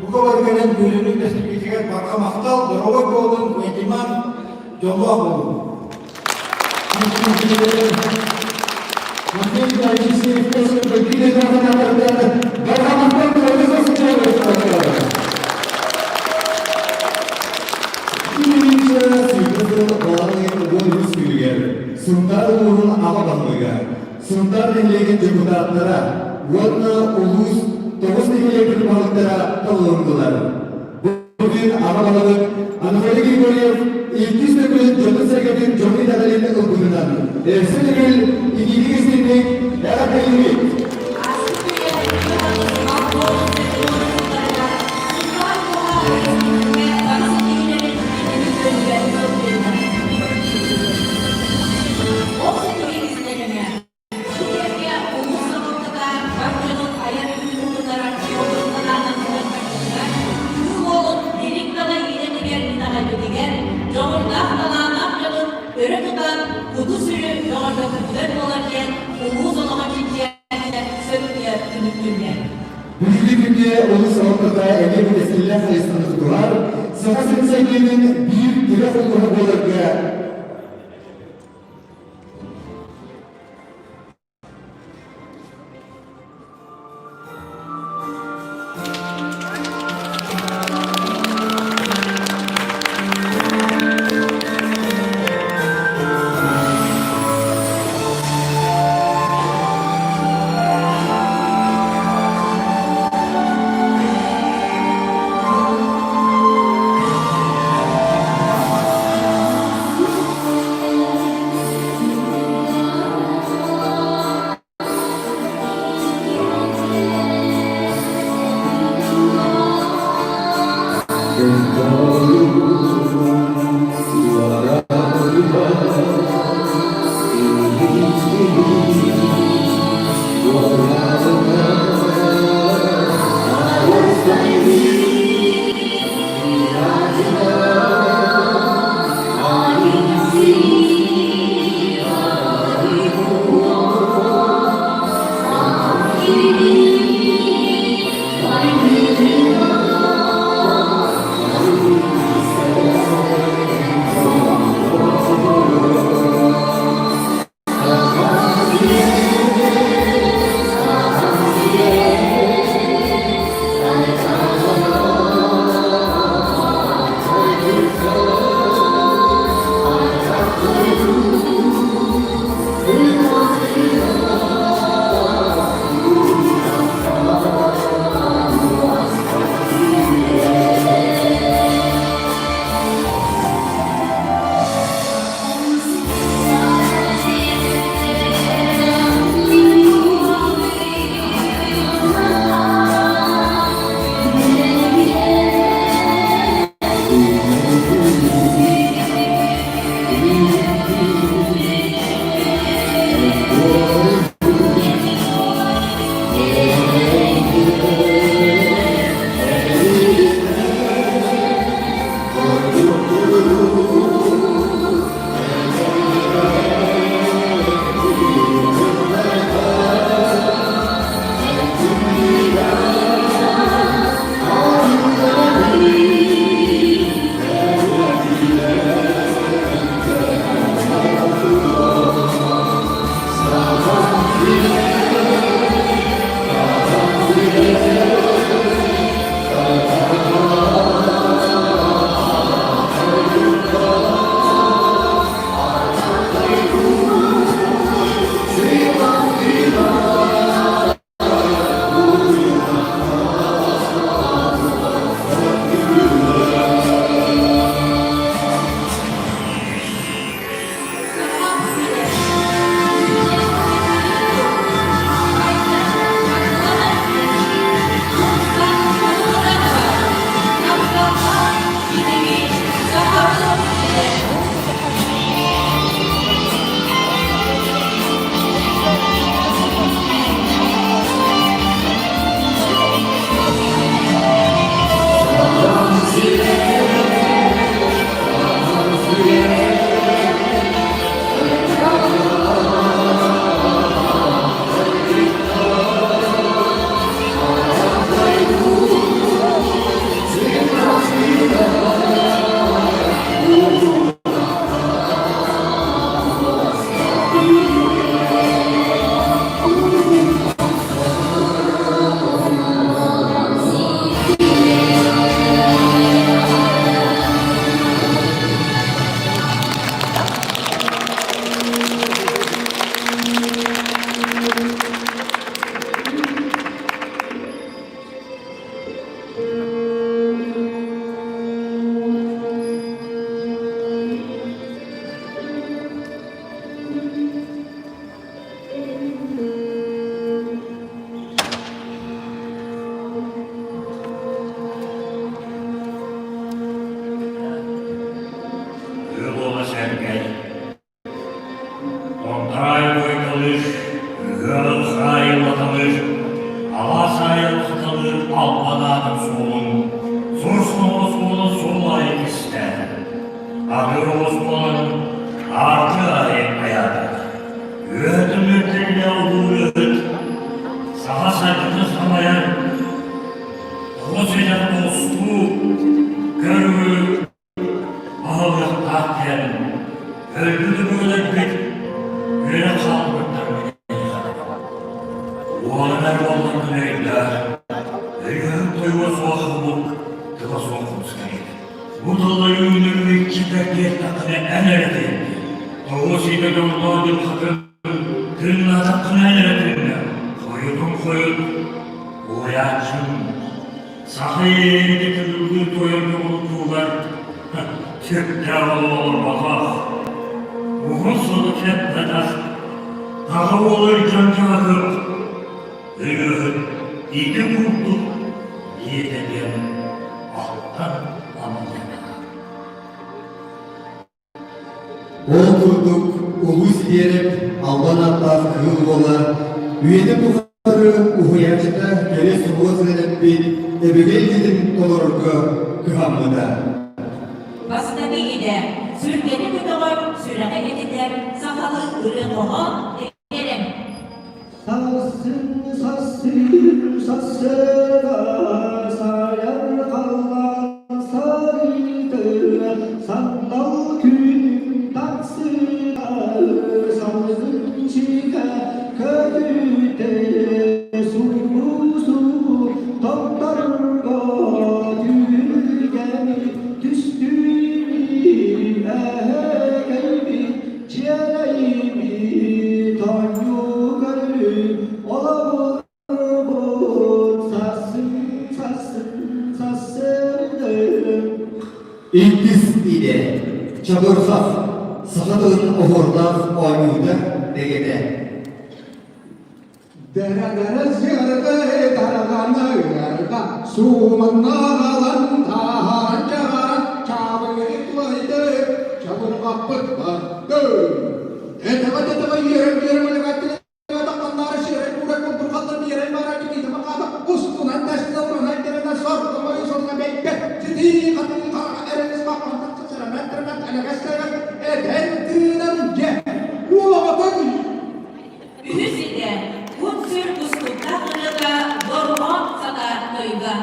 [SPEAKER 10] Bu kadar gelen bölümün destekleyici Bakan Aktal, Doroğlu Oğlum, Ekiman, Jomlah Oğlum. Mungkin dari sisi Facebook berbeda dengan anda. Bagaimana proses sosial Indonesia sebagai orang yang berguna sebagai Sundar Urun Ababaga, Sundar Nilai Jabutara, warna ulus terus nilai berbahagia terlontar. Bugün Ababaga, Anadolu Korea, İlkisi de Johnson Secretary Johnny Dagal'in okuduğundan. Senegal İngilizce'nin yaratılıyor. Bugünkü ulus ortada emek nesiller sayısını tutular. Siyasi sevginin büyük telefon olarak
[SPEAKER 8] Oturduk, ulus diyerek Alban atlar kıl bola, üyede buharı uhuyacıda gele suğuz verip bir ebegel gidin olurga kıhammıda.
[SPEAKER 3] Bastani ide, sürgeni müdahar, sürene ediler, sakalı ırı koha, derim.
[SPEAKER 9] Sassın sassın sassına sayan kallar sarıydı sandal günüm taksına savzın çıka kötüde su toplarga yürgeni düştüğünü eğeyimi ciğereyimi tanyu gönlüm olamur sassın sassın sassın
[SPEAKER 8] İlkis ile çabırsaf, sakatın ohorlar oynuyda degede.
[SPEAKER 9] Dere ziyarete dargana yarga sumannalan taharan çaban çabık lıydı Mahmut Battı. Eteme yerem elevatine takkanları şirin kurak kultur kaldır yerem maraki kita makaba ustunan tasna uran terena sor kembali sorna beket jadi katini kara erenis bakman tak secara metermat ana gaskara edentinan je ulawatan
[SPEAKER 3] Ühüzide unsur ustuklahlıga dormon sadar duyga.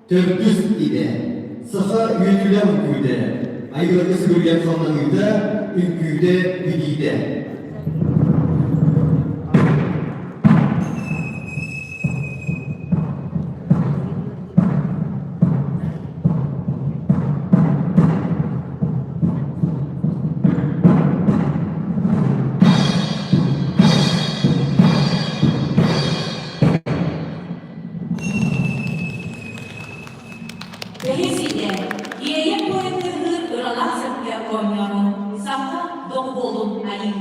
[SPEAKER 8] Tördüz ide, saha yüzülen ünküde, ayırlı sürüyen sonlanıyda, ünküde güdide.
[SPEAKER 3] Beheside yeye koyduğu ıralan sırtya koymanın sahta dokbolun ayın.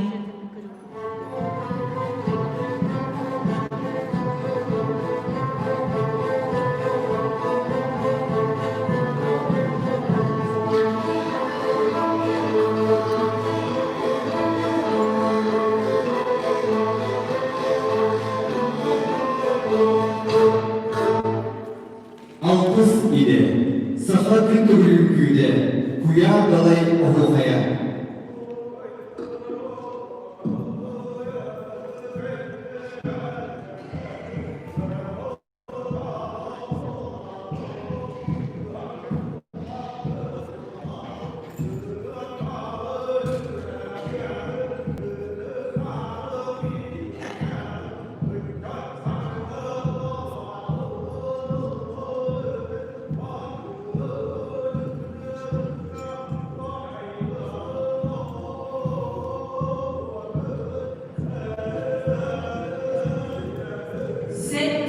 [SPEAKER 8] Alkız ide, saha gündür ünküde, kuya dalay ohuhaya.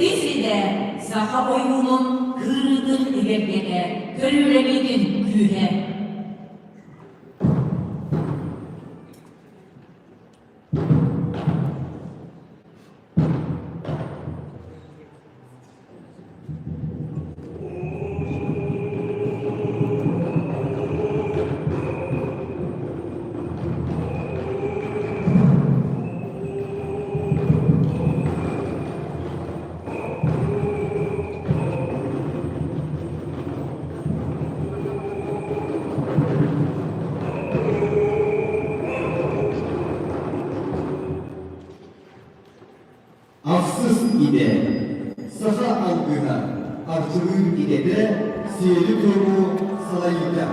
[SPEAKER 3] Dizide saha oyunun kırıdın ilerlere, görülemedin gühe.
[SPEAKER 8] Afsız ide, saha algıha, artırın ide de, siyeli turbu salayıda.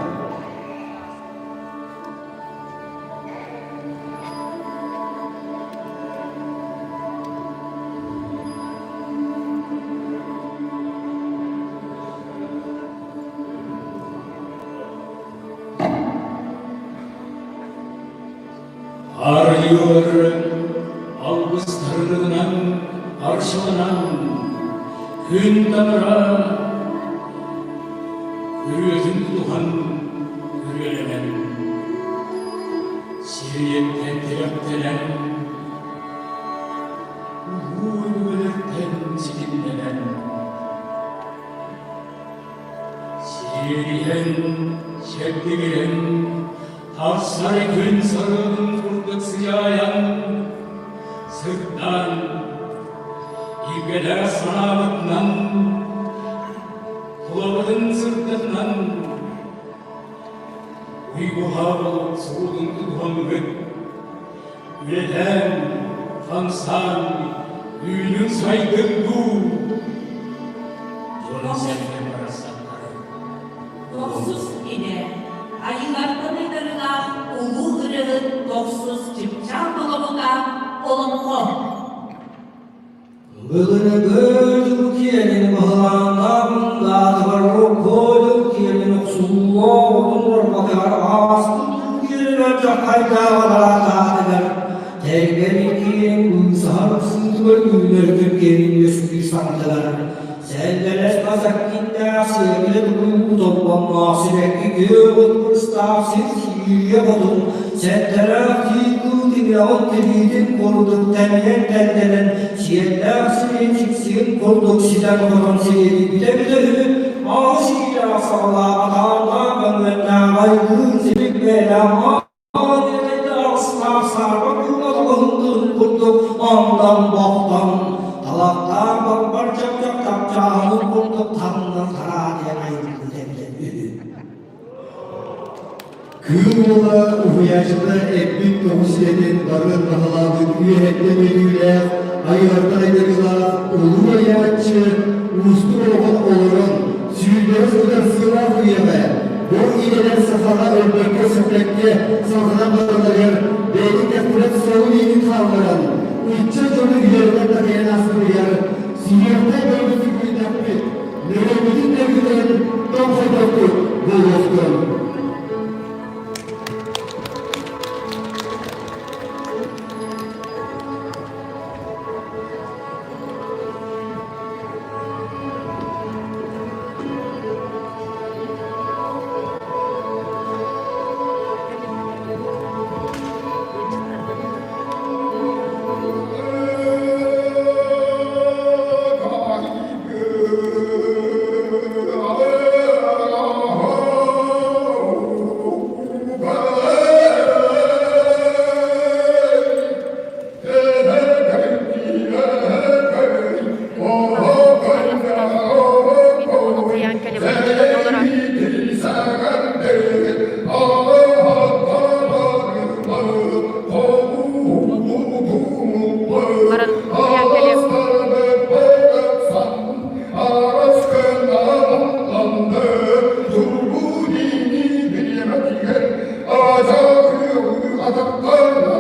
[SPEAKER 4] Arıyor algıslarından arşalanan gün damıra Hürriyet'in tuhan hürriyelenen Siriyetten telaktelen Uğurlulukten çekinlenen Siriyen, şeddigiren Hafsari gün sarılın fırdık sıyayan Sırttan İlgeler sanabıtnan Kulabıdın sırtından Uyguha olup soğudun tutuhamıgıt Üleden, kansan, düğünün saygın bu Yolun senle parasakları
[SPEAKER 3] Doksuz ide, ayılardan idarına, ulu ırığın doksuz çıpçan dolabında olumlu.
[SPEAKER 9] Bılını gözlük yerin bağlandan Dağıtvarlık koyduk yerin Oksulluğun bakar astın Yerine cahayın
[SPEAKER 10] sandılar. Selleles kazak gitta sevgili bu toplanma sürekli göğüt kısta sirsiye bodun. Setteraki kudin yahut dilidin kurduk temiyen tendelen. Şiyetler sirin çıksın kurduk sizden olan sebebi bide ağzıyla sağla adamla gönlüne baygın zibik belama. Ağzıyla asla sarmak yolunu kurduk ondan baktan. Talakta bakbar çapçak tapçağını kurduk tanrı kara diyen ayrılık devlet.
[SPEAKER 8] Kırmızı uhuyaşında ekmek tohusiyetin barın bahalavı üyetleriyle ayardaydırılar ulu ayaççı ustu oğul olurun sürdürüz kadar sıra uyeme bu iyiler safhada ölmekte süprekte safhada barınırır beylik etkilet soğun iyinin kaldıran üççe canı üyelerine takiyen asıl uyar siyahta böyle fikri tapri nöremizin devrilerin tam saydoktu bu yoktur.
[SPEAKER 5] Adamlar